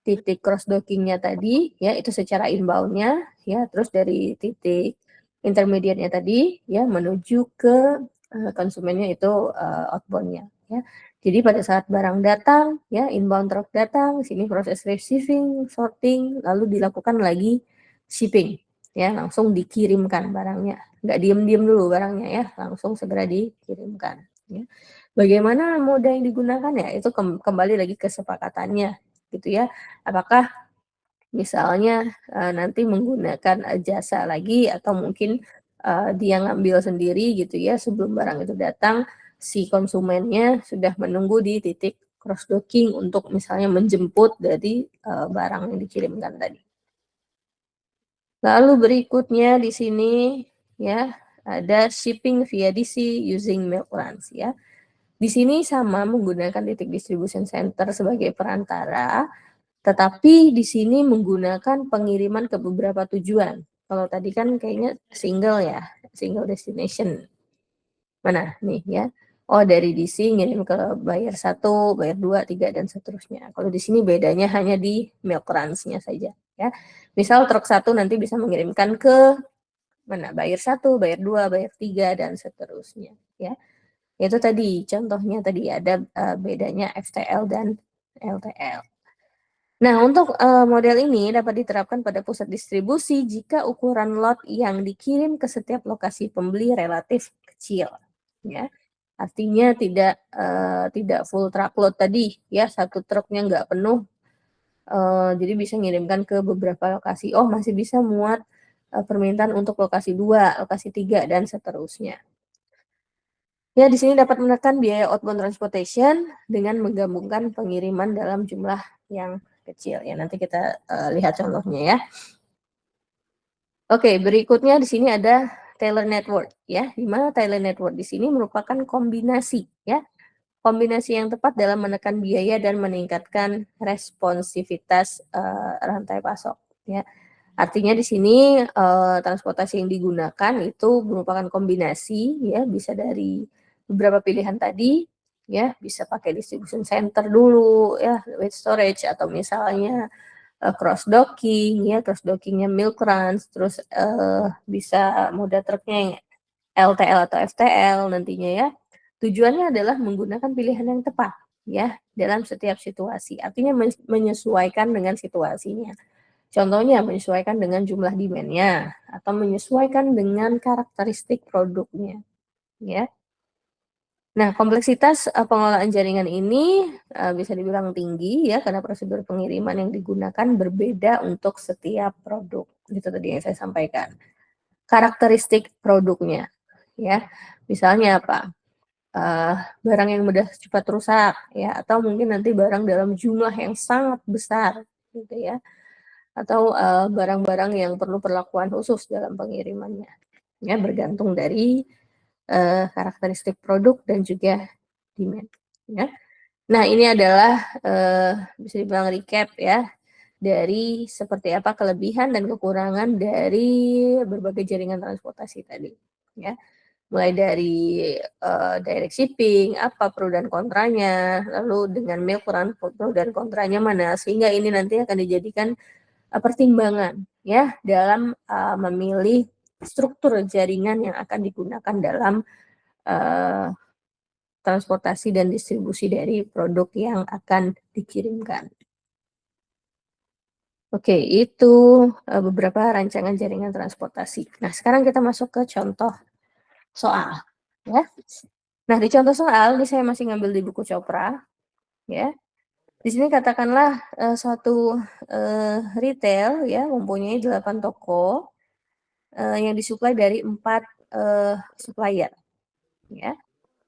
titik cross dockingnya tadi ya itu secara inboundnya ya, terus dari titik intermediate-nya tadi ya menuju ke konsumennya itu outbound-nya ya. Jadi pada saat barang datang ya, inbound truck datang, sini proses receiving, sorting, lalu dilakukan lagi shipping ya, langsung dikirimkan barangnya. Nggak diem-diem dulu barangnya ya, langsung segera dikirimkan ya. Bagaimana moda yang digunakan ya, itu kembali lagi kesepakatannya gitu ya. Apakah misalnya nanti menggunakan jasa lagi atau mungkin dia ngambil sendiri gitu ya, sebelum barang itu datang si konsumennya sudah menunggu di titik cross docking untuk misalnya menjemput dari barang yang dikirimkan tadi. Lalu berikutnya di sini ya ada shipping via DC using milk runs ya. Di sini sama menggunakan titik distribution center sebagai perantara, tetapi di sini menggunakan pengiriman ke beberapa tujuan. Kalau tadi kan kayaknya single ya, single destination. Mana nih ya? Oh dari DC ngirim ke buyer 1, buyer 2, 3 dan seterusnya. Kalau di sini bedanya hanya di milk runs-nya saja ya. Misal truk 1 nanti bisa mengirimkan ke mana? Buyer 1, buyer 2, buyer 3 dan seterusnya ya. Itu tadi contohnya tadi ada bedanya FTL dan LTL. Nah, untuk model ini dapat diterapkan pada pusat distribusi jika ukuran lot yang dikirim ke setiap lokasi pembeli relatif kecil ya. Artinya tidak full truckload tadi ya, satu truknya nggak penuh, jadi bisa ngirimkan ke beberapa lokasi. Oh, masih bisa muat permintaan untuk lokasi 2, lokasi 3 dan seterusnya. Ya, di sini dapat menekan biaya outbound transportation dengan menggabungkan pengiriman dalam jumlah yang kecil ya. Nanti kita lihat contohnya ya. Oke, berikutnya di sini ada Tailor Network ya. Di mana Tailor Network di sini merupakan kombinasi ya. Kombinasi yang tepat dalam menekan biaya dan meningkatkan responsivitas rantai pasok ya. Artinya di sini transportasi yang digunakan itu merupakan kombinasi ya, bisa dari beberapa pilihan tadi ya, bisa pakai distribution center dulu ya, with storage atau misalnya cross docking ya, cross dockingnya milk runs, terus bisa moda truknya yang LTL atau FTL nantinya ya. Tujuannya adalah menggunakan pilihan yang tepat ya dalam setiap situasi. Artinya menyesuaikan dengan situasinya. Contohnya menyesuaikan dengan jumlah demand-nya atau menyesuaikan dengan karakteristik produknya, ya. Nah, kompleksitas pengelolaan jaringan ini bisa dibilang tinggi ya karena prosedur pengiriman yang digunakan berbeda untuk setiap produk. Itu tadi yang saya sampaikan. Karakteristik produknya, ya. Misalnya apa? Barang yang mudah cepat rusak ya atau mungkin nanti barang dalam jumlah yang sangat besar gitu ya. Atau barang-barang yang perlu perlakuan khusus dalam pengirimannya. Ya, bergantung dari karakteristik produk dan juga demand. Ya. Nah, ini adalah bisa dibilang recap ya dari seperti apa kelebihan dan kekurangan dari berbagai jaringan transportasi tadi. Ya, mulai dari direct shipping, apa pro dan kontranya, lalu dengan milk run pro dan kontranya mana, sehingga ini nanti akan dijadikan pertimbangan ya dalam memilih struktur jaringan yang akan digunakan dalam transportasi dan distribusi dari produk yang akan dikirimkan. Oke, itu beberapa rancangan jaringan transportasi. Nah, sekarang kita masuk ke contoh soal, ya. Nah, di contoh soal ini saya masih ngambil di buku Chopra, ya. Di sini katakanlah suatu retail ya mempunyai 8 toko yang disuplai dari 4 supplier, ya.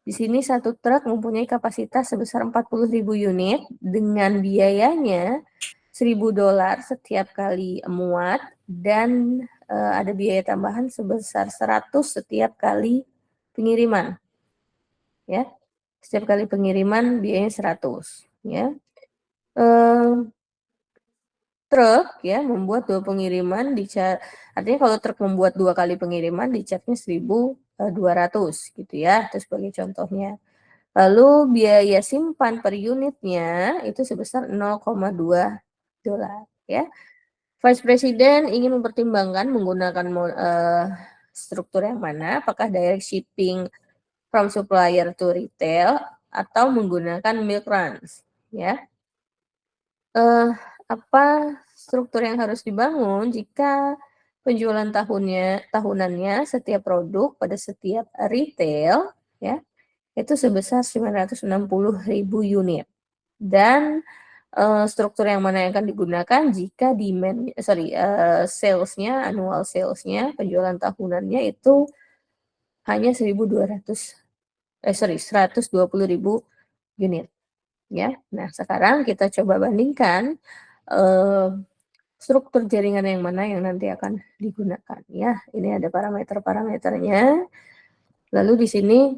Di sini satu truk mempunyai kapasitas sebesar 40.000 unit dengan biayanya $1.000 setiap kali muat dan ada biaya tambahan sebesar 100 setiap kali pengiriman. Ya. Setiap kali pengiriman biayanya 100, ya. Truk ya membuat 2 pengiriman artinya kalau truk membuat 2 kali pengiriman dicatnya 1.200 gitu ya, itu sebagai contohnya. Lalu biaya simpan per unitnya itu sebesar $0,2 ya. Vice President ingin mempertimbangkan menggunakan struktur yang mana, apakah direct shipping from supplier to retail atau menggunakan milk runs ya. Apa struktur yang harus dibangun jika penjualan tahunannya setiap produk pada setiap retail ya itu sebesar 960.000 unit dan struktur yang mana yang akan digunakan jika sales-nya, annual sales-nya, penjualan tahunannya itu hanya 120.000 unit ya. Nah, sekarang kita coba bandingkan struktur jaringan yang mana yang nanti akan digunakan ya. Ini ada parameter-parameternya. Lalu di sini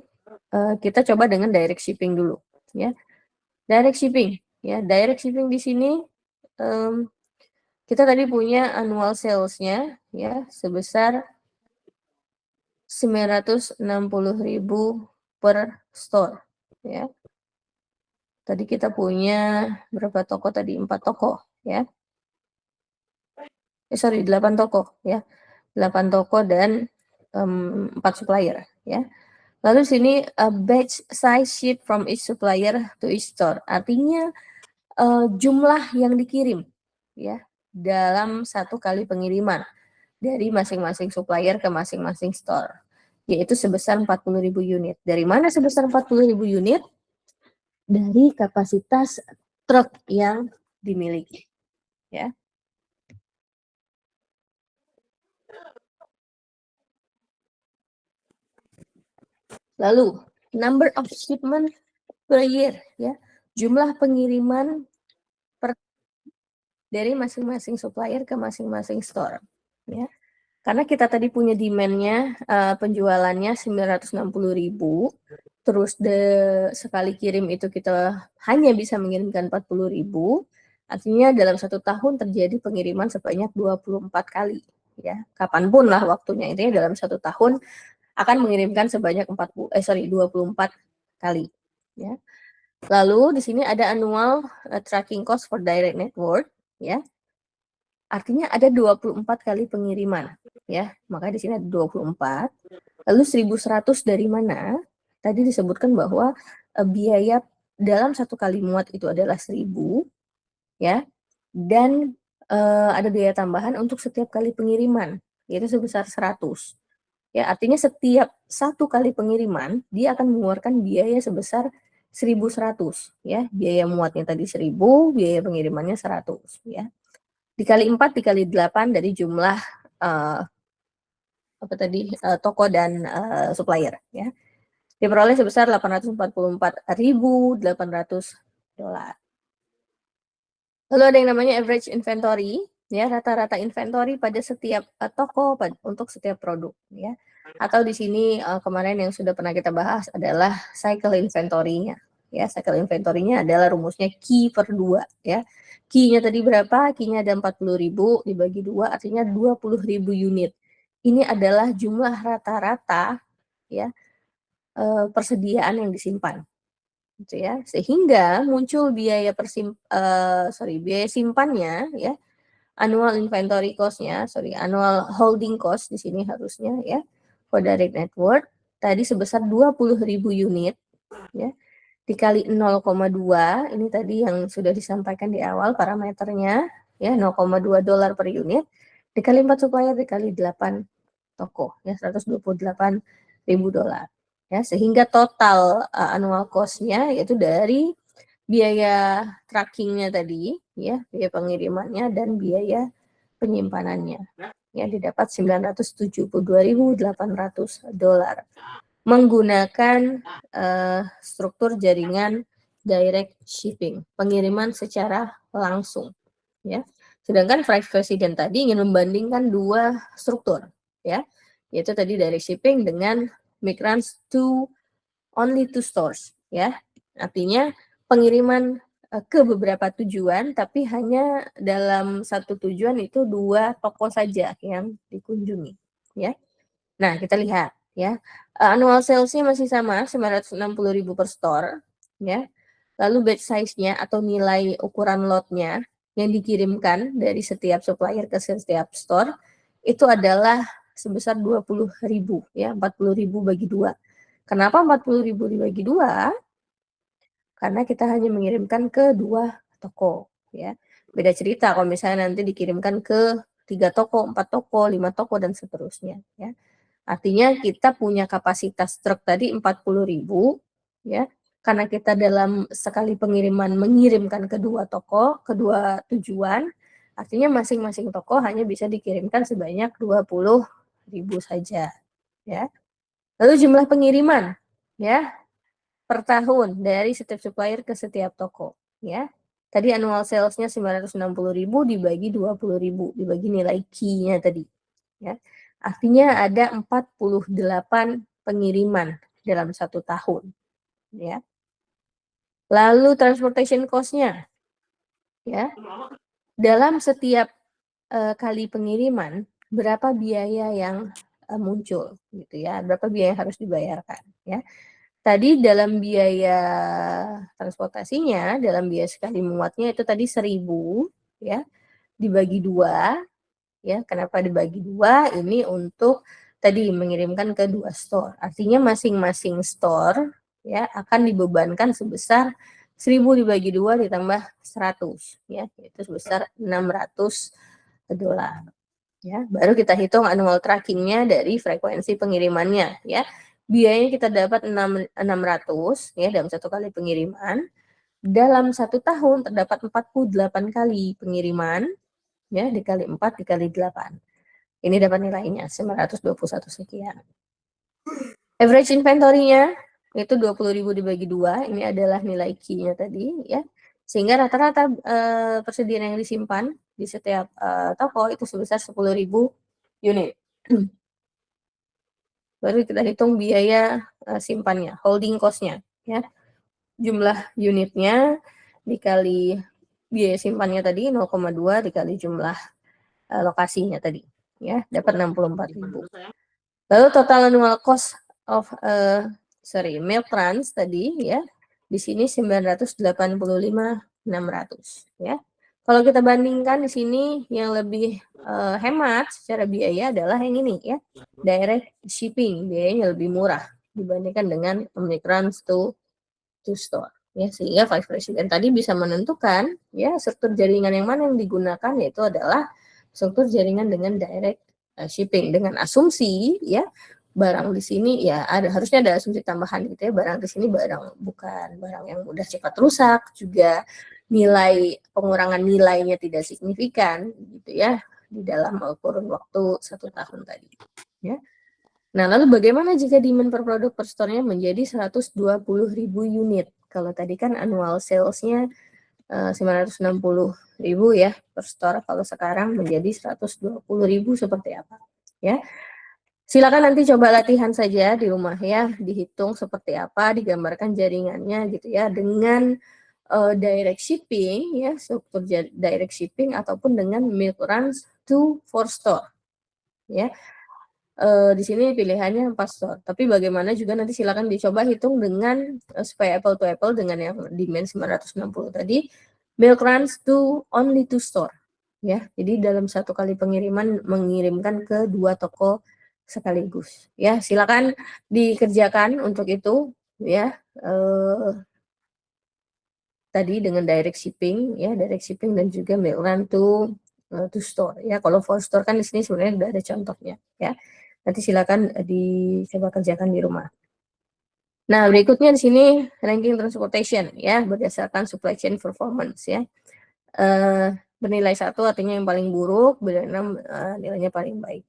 kita coba dengan direct shipping dulu ya. Direct shipping ya, direct shipping di sini kita tadi punya annual sales-nya ya sebesar 960.000 per store ya. Tadi kita punya berapa toko tadi? 4 toko ya. 8 toko ya. 8 toko dan 4 supplier ya. Lalu sini batch size ship from each supplier to each store. Artinya jumlah yang dikirim ya dalam satu kali pengiriman dari masing-masing supplier ke masing-masing store yaitu sebesar 40.000 unit. Dari mana sebesar 40.000 unit? Dari kapasitas truk yang dimiliki ya. Lalu number of shipment per year ya. Jumlah pengiriman dari masing-masing supplier ke masing-masing store ya. Karena kita tadi punya demand-nya penjualannya 960.000, terus sekali kirim itu kita hanya bisa mengirimkan 40.000, artinya dalam 1 tahun terjadi pengiriman sebanyak 24 kali ya. Kapanpun lah waktunya, intinya dalam 1 tahun akan mengirimkan sebanyak 24 kali ya. Lalu di sini ada annual tracking cost for direct network ya. Artinya ada 24 kali pengiriman ya. Makanya di sini ada 24. Lalu 1.100 dari mana? Tadi disebutkan bahwa biaya dalam satu kali muat itu adalah 1.000 ya. Dan ada biaya tambahan untuk setiap kali pengiriman, yaitu sebesar 100. Ya, artinya setiap 1 kali pengiriman, dia akan mengeluarkan biaya sebesar 1.100 ya. Biaya muatnya tadi 1.000, biaya pengirimannya 100 ya. Dikali 4, dikali 8 dari jumlah, toko dan, supplier ya. Diperoleh sebesar $844.800. Lalu ada yang namanya average inventory, ya, rata-rata inventory pada setiap toko untuk setiap produk, ya. Atau di sini kemarin yang sudah pernah kita bahas adalah cycle inventory-nya, ya. Cycle inventory-nya adalah rumusnya Q per 2, ya. Q-nya tadi berapa? Q-nya ada 40.000 dibagi 2 artinya 20.000 unit. Ini adalah jumlah rata-rata, ya, persediaan yang disimpan. Gitu ya, sehingga muncul biaya biaya simpannya ya, annual inventory cost-nya, annual holding cost di sini harusnya ya, for direct network tadi sebesar 20.000 unit ya, dikali 0,2 ini tadi yang sudah disampaikan di awal parameternya ya, $0,2 per unit, dikali 4 supplier dikali 8 toko ya, $128.000 ya, sehingga total annual cost-nya yaitu dari biaya tracking-nya tadi ya, biaya pengirimannya dan biaya penyimpanannya ya, didapat $972.800 menggunakan struktur jaringan direct shipping, pengiriman secara langsung ya. Sedangkan Vice President tadi ingin membandingkan dua struktur ya, yaitu tadi direct shipping dengan migrants to only to stores ya. Artinya pengiriman ke beberapa tujuan tapi hanya dalam satu tujuan itu 2 toko saja yang dikunjungi ya. Nah, kita lihat ya. Annual sales-nya masih sama 960.000 per store ya. Lalu batch size-nya atau nilai ukuran lotnya yang dikirimkan dari setiap supplier ke setiap store itu adalah sebesar 20.000 ya, 40.000 bagi 2. Kenapa 40.000 dibagi 2? Karena kita hanya mengirimkan ke 2 toko ya. Beda cerita kalau misalnya nanti dikirimkan ke 3 toko, 4 toko, 5 toko dan seterusnya ya. Artinya kita punya kapasitas truk tadi 40.000 ya. Karena kita dalam sekali pengiriman mengirimkan ke 2 toko, ke 2 tujuan, artinya masing-masing toko hanya bisa dikirimkan sebanyak 20.000 saja ya. Lalu jumlah pengiriman ya per tahun dari setiap supplier ke setiap toko ya. Tadi annual sales-nya 960.000 dibagi 20.000 dibagi nilai Q-nya tadi ya. Artinya ada 48 pengiriman dalam 1 tahun ya. Lalu transportation cost-nya ya. Dalam setiap kali pengiriman berapa biaya yang muncul gitu ya, berapa biaya yang harus dibayarkan ya. Tadi dalam biaya transportasinya, dalam biaya sekali muatnya itu tadi 1.000 ya, dibagi 2 ya. Kenapa dibagi 2? Ini untuk tadi mengirimkan ke 2 store. Artinya masing-masing store ya akan dibebankan sebesar 1.000 dibagi 2 ditambah 100 ya, itu sebesar $600 ya. Baru kita hitung annual tracking-nya dari frekuensi pengirimannya ya. Biayanya kita dapat 600 ya dalam 1 kali pengiriman. Dalam 1 tahun terdapat 48 kali pengiriman ya, dikali 4 dikali 8. Ini dapat nilainya 921 sekian. Average inventory-nya itu 20.000 dibagi 2, ini adalah nilai Q-nya tadi ya. Sehingga rata-rata persediaan yang disimpan di setiap toko itu sebesar 10.000 unit. Baru kita hitung biaya simpannya, holding cost-nya ya. Jumlah unitnya dikali biaya simpannya tadi 0,2 dikali jumlah lokasinya tadi ya, dapat 64.000. Lalu total annual cost of milk trans tadi ya, di sini 985.600 ya. Kalau kita bandingkan di sini yang lebih hemat secara biaya adalah yang ini ya, direct shipping, biayanya lebih murah dibandingkan dengan migrants to store. ya, sehingga vice president tadi bisa menentukan ya struktur jaringan yang mana yang digunakan, yaitu adalah struktur jaringan dengan direct shipping, dengan asumsi ya barang di sini ya harusnya ada asumsi tambahan gitu ya, barang di sini bukan barang yang mudah cepat rusak, juga nilai pengurangan nilainya tidak signifikan gitu ya di dalam kurun waktu 1 tahun tadi ya. Nah, lalu bagaimana jika demand per produk per store-nya menjadi 120.000 unit? Kalau tadi kan annual sales-nya 960.000 ya per store, kalau sekarang menjadi 120.000 seperti apa? Ya. Silakan nanti coba latihan saja di rumah ya, dihitung seperti apa, digambarkan jaringannya gitu ya dengan direct shipping ya, struktur direct shipping ataupun dengan milk runs to for store ya. Di sini pilihannya 4 store, tapi bagaimana juga nanti silakan dicoba hitung dengan supaya apple to apple dengan yang demand 960 tadi, milk runs to only 2 store ya. Jadi dalam 1 kali pengiriman mengirimkan ke 2 toko sekaligus ya. Silakan dikerjakan untuk itu ya, tadi dengan direct shipping ya, direct shipping dan juga milk run to store ya. Kalau for store kan di sini sebenarnya sudah ada contohnya ya. Nanti silakan dicoba kerjakan di rumah. Nah, berikutnya di sini ranking transportation ya, berdasarkan supply chain performance ya. Bernilai 1 artinya yang paling buruk, bernilai 6 nilainya paling baik.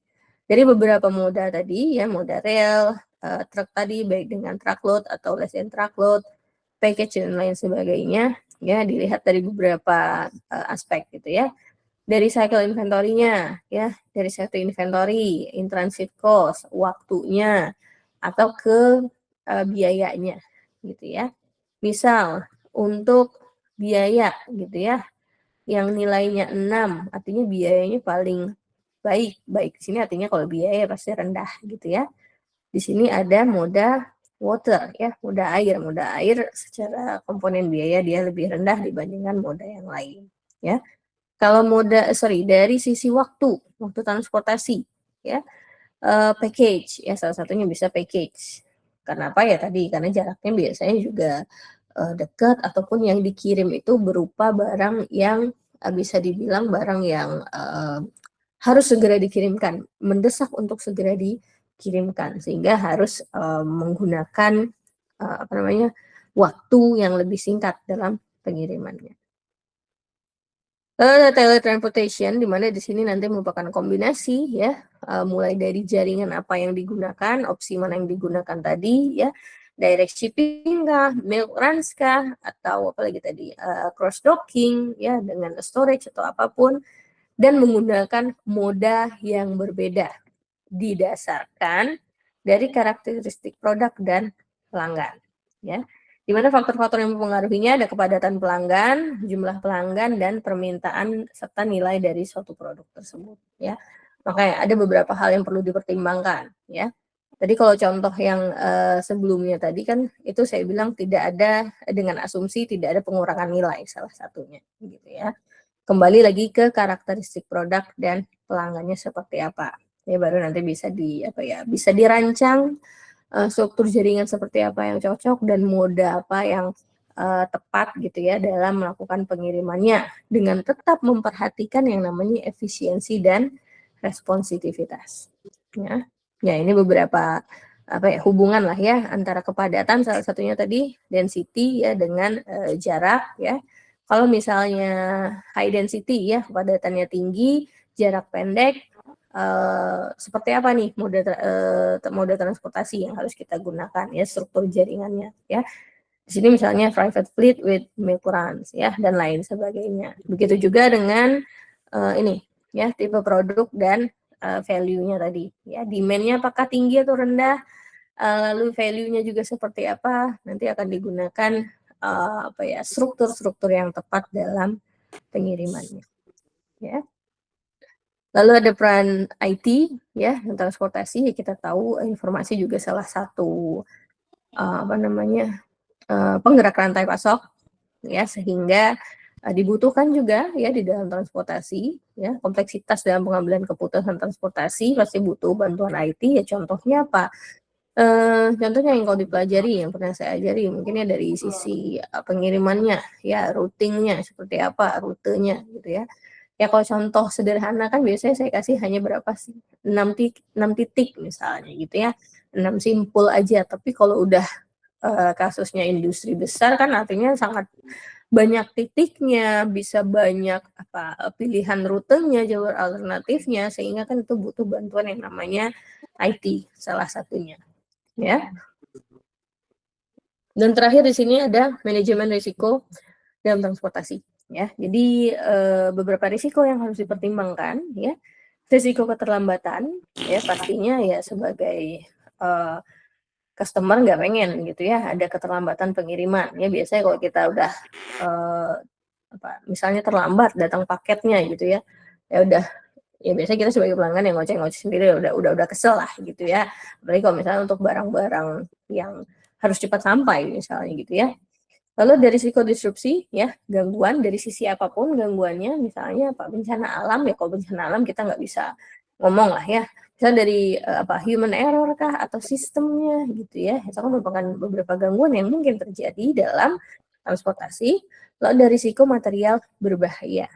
Dari beberapa moda tadi ya, moda rel, truk tadi baik dengan truckload atau less than truckload, package dan lain sebagainya ya, dilihat dari beberapa aspek gitu ya. Dari cycle inventory-nya ya, dari cycle inventory, in transit cost, waktunya, atau ke biayanya gitu ya. Misal untuk biaya gitu ya, yang nilainya 6 artinya biayanya paling baik. Baik di sini artinya kalau biaya pasti rendah gitu ya. Di sini ada moda water ya, moda air. Moda air secara komponen biaya dia lebih rendah dibandingkan moda yang lain ya. Kalau dari sisi waktu transportasi ya, package ya, salah satunya bisa package. Karena apa ya tadi, karena jaraknya biasanya juga dekat ataupun yang dikirim itu berupa barang yang bisa dibilang barang yang harus segera dikirimkan, mendesak untuk segera dikirimkan, sehingga harus menggunakan waktu yang lebih singkat dalam pengirimannya. Teletransportation, di mana di sini nanti merupakan kombinasi ya, mulai dari jaringan apa yang digunakan, opsi mana yang digunakan tadi ya, direct shipping kah, milk runs kah, atau apalagi tadi cross docking ya dengan storage atau apapun, dan menggunakan moda yang berbeda didasarkan dari karakteristik produk dan pelanggan ya. Di mana faktor-faktor yang mempengaruhinya ada kepadatan pelanggan, jumlah pelanggan, dan permintaan serta nilai dari suatu produk tersebut ya. Makanya ada beberapa hal yang perlu dipertimbangkan ya. Tadi kalau contoh yang sebelumnya tadi kan itu saya bilang tidak ada dengan asumsi tidak ada pengurangan nilai salah satunya gitu ya. Kembali lagi ke karakteristik produk dan pelanggannya seperti apa. Ya baru nanti bisa dirancang struktur jaringan seperti apa yang cocok dan moda apa yang tepat gitu ya dalam melakukan pengirimannya dengan tetap memperhatikan yang namanya efisiensi dan responsivitas. Ya ini beberapa hubungan lah ya antara kepadatan salah satunya tadi density ya dengan jarak ya. Kalau misalnya high density ya kepadatannya tinggi, jarak pendek, seperti apa nih moda transportasi yang harus kita gunakan ya, struktur jaringannya ya. Di sini misalnya private fleet with milk runs ya dan lain sebagainya. Begitu juga dengan ini ya tipe produk dan value-nya tadi ya, demand-nya apakah tinggi atau rendah, lalu value-nya juga seperti apa, nanti akan digunakan struktur-struktur yang tepat dalam pengirimannya ya. Lalu ada peran IT ya, transportasi ya, kita tahu informasi juga salah satu penggerak rantai pasok ya, sehingga dibutuhkan juga ya di dalam transportasi ya, kompleksitas dalam pengambilan keputusan transportasi pasti butuh bantuan IT ya. Contohnya apa? Contohnya yang kalau dipelajari, yang pernah saya ajari, mungkin ya dari sisi pengirimannya, ya routingnya seperti apa, rutenya gitu ya. Ya kalau contoh sederhana kan biasanya saya kasih hanya berapa sih? 6 titik misalnya gitu ya. 6 simpul aja. Tapi kalau udah kasusnya industri besar kan artinya sangat banyak titiknya, bisa banyak pilihan rutenya, jalur alternatifnya, sehingga kan itu butuh bantuan yang namanya IT salah satunya, ya. Dan terakhir di sini ada manajemen risiko dalam transportasi, ya. Jadi beberapa risiko yang harus dipertimbangkan, ya. Risiko keterlambatan, ya pastinya ya sebagai customer nggak pengen gitu ya ada keterlambatan pengiriman. Ya biasanya kalau kita udah misalnya terlambat datang paketnya gitu ya, ya udah ya biasanya kita sebagai pelanggan yang ngoceh-ngoceh sendiri udah kesel lah gitu ya. Apalagi kalau misalnya untuk barang-barang yang harus cepat sampai misalnya gitu ya. Lalu dari risiko disrupsi ya, gangguan dari sisi apapun gangguannya, misalnya bencana alam ya, kalau bencana alam kita nggak bisa ngomong lah ya. Misalnya dari human error kah atau sistemnya gitu ya. Itu kan merupakan beberapa gangguan yang mungkin terjadi dalam transportasi. Lalu dari risiko material berbahaya.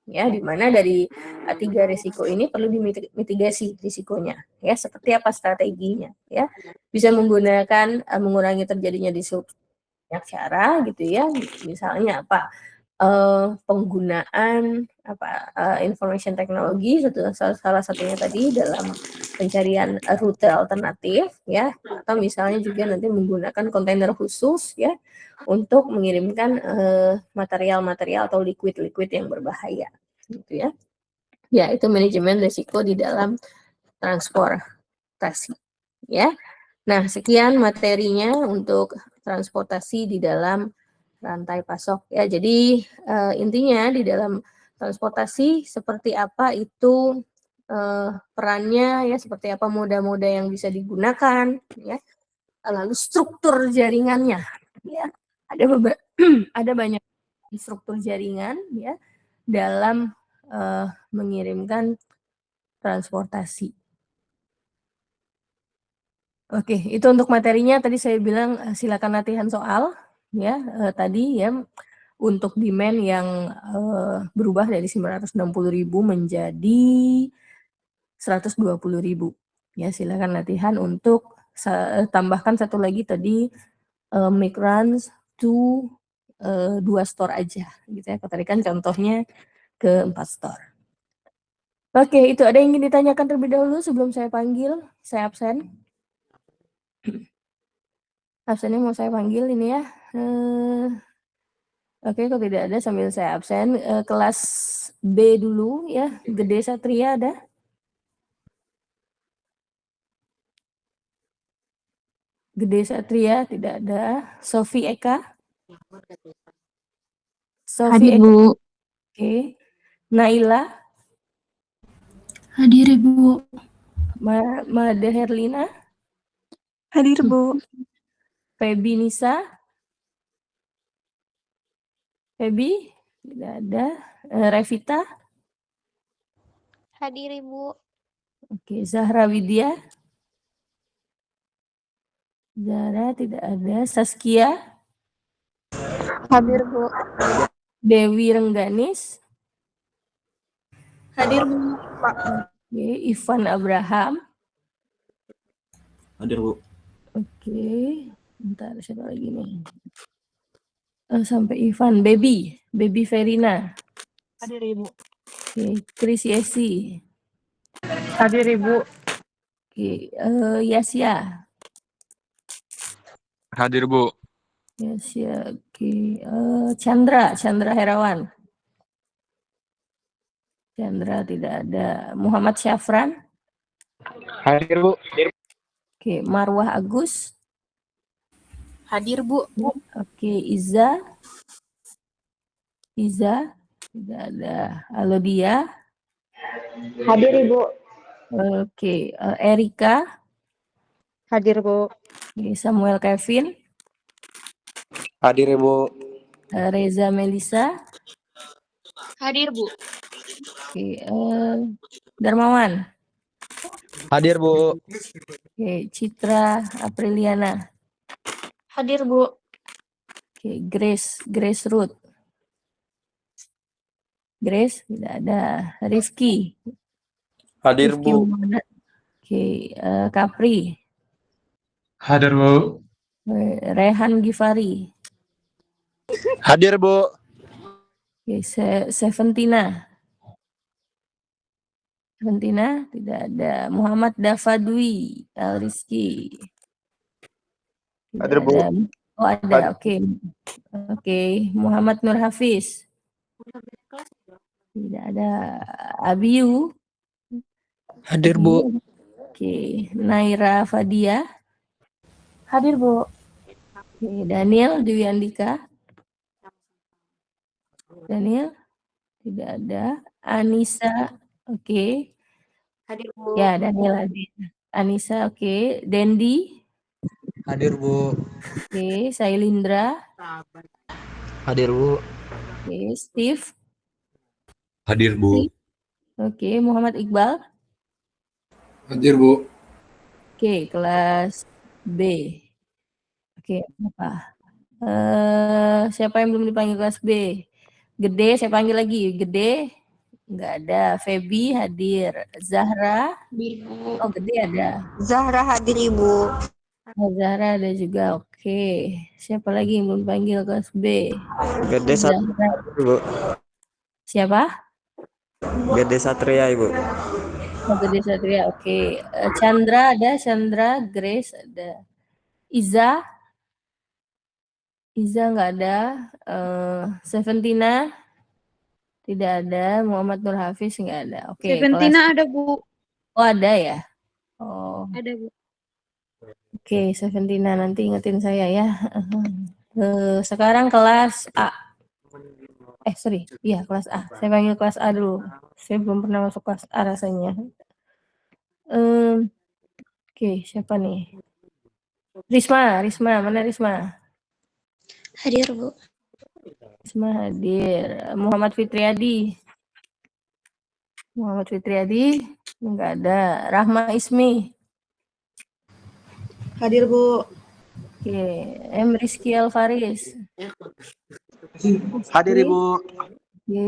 Ya, di mana dari 3 risiko ini perlu dimitigasi risikonya. Ya, seperti apa strateginya ya. Bisa menggunakan mengurangi terjadinya disrupsi banyak cara gitu ya, misalnya penggunaan information technology salah satunya tadi dalam pencarian rute alternatif ya, atau misalnya juga nanti menggunakan kontainer khusus ya untuk mengirimkan material-material atau liquid-liquid yang berbahaya gitu ya. Ya, itu manajemen risiko di dalam transportasi ya. Nah, sekian materinya untuk transportasi di dalam rantai pasok ya. Jadi intinya di dalam transportasi seperti apa itu perannya ya, seperti apa moda-moda yang bisa digunakan ya. Lalu struktur jaringannya ya. Ada banyak struktur jaringan ya dalam mengirimkan transportasi. Oke, itu untuk materinya tadi saya bilang silakan latihan soal ya tadi ya untuk demand yang berubah dari 960.000 menjadi 120.000 ya, silakan latihan untuk tambahkan satu lagi tadi make runs to 2 store aja gitu ya. Tadi kan contohnya ke 4 store. Oke, itu ada yang ingin ditanyakan terlebih dahulu sebelum saya panggil, saya absen. Absennya mau saya panggil ini ya. Oke, kalau tidak ada sambil saya absen. Kelas B dulu ya, Gede Satria ada? Gede Satria tidak ada. Sofi Eka? Sofi Hadir, Eka. Bu. Oke. Naila? Hadir, Ibu. Made Herlina? Hadir, Bu. Feby Nisa? Feby? Tidak ada. Revita? Hadir, Ibu. Oke, Zahra Widya? Zahra tidak ada. Saskia? Hadir, Bu. Dewi Rengganis? Hadir, Bu. Oke, Ivan Abraham? Hadir, Bu. Oke, bentar siapa lagi nih? Sampai Ivan, Baby Verina. Hadir, Ibu. Oke, Chris Yesi. Hadir, Ibu. Oke, Yasya. Hadir, Bu. Yasya, oke. Chandra Herawan. Chandra tidak ada. Muhammad Syafran. Hadir, Bu. Oke, Marwah Agus. Hadir, Bu. Oke, Iza tidak ada. Halo dia. Hadir, Ibu. Oke, Erika. Hadir, Bu. Oke, Samuel Kevin. Hadir, Bu. Reza Melisa. Hadir, Bu. Oke, Darmawan. Hadir, Bu. Oke, Citra Apriliana. Hadir, Bu. Oke, Grace Ruth. Grace, tidak ada. Rifki. Hadir, Rifki Bu. Muhammad. Oke, Kapri. Hadir, Bu. Rehan Givari. Hadir, Bu. Oke, Seventina. Seventina, tidak ada. Muhammad Dafadwi Rizky. Tidak Hadir, Bu. ada. Oh, ada. Oke. Oke, Muhammad Nur Hafiz. Tidak ada. Abiu. Hadir, Bu. Oke, Naira Fadia. Hadir, Bu. Oke, Daniel Dewi Andika. Daniel, tidak ada. Anissa, oke. Hadir, Bu. Ya, Daniel hadir. Anissa, oke. Dendi, Hadir, Bu. oke. Sailindra, Hadir, Bu. oke. Steve, Hadir, Bu. oke. Muhammad Iqbal, Hadir, Bu. oke. Kelas B. Oke, apa? Siapa yang belum dipanggil kelas B? Gede, saya panggil lagi. Gede, nggak ada. Feby hadir. Zahra, Hadir, Bu. oh Gede ada. Zahra hadir, Ibu. Oh, Zahra ada juga. Oke. Siapa lagi yang belum panggil kelas B? Gede Satria, Zahra. Bu. Siapa? Gede Satria, Ibu. Oh, Gede Satria. Oke. Chandra ada. Chandra. Grace ada. Iza. Iza nggak ada. Seventina. Tidak ada. Muhammad Nur Hafiz nggak ada. Oke. Seventina ada, Bu. Oh, ada ya. Oh. Ada, Bu. Oke, Seventina, nanti ingetin saya ya. Sekarang kelas A. Sorry. Iya, kelas A. Saya panggil kelas A dulu. Saya belum pernah masuk kelas A rasanya. Oke, siapa nih? Risma. Mana Risma? Hadir, Bu. Risma hadir. Muhammad Fitriadi. Enggak ada. Rahma Ismi. Hadir, Bu. Oke, Rizky Alfaris. Hadir, Ibu. Oke,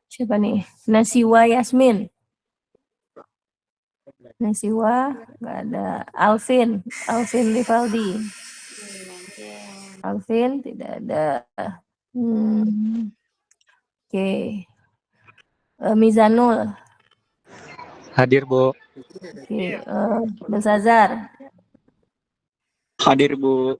siapa nih? Nasiwa Yasmin. Nggak ada. Alvin Rivaldi. Alvin tidak ada. Oke. Mizanul. Hadir, Bu. Oke. Besazar. Hadir, Bu.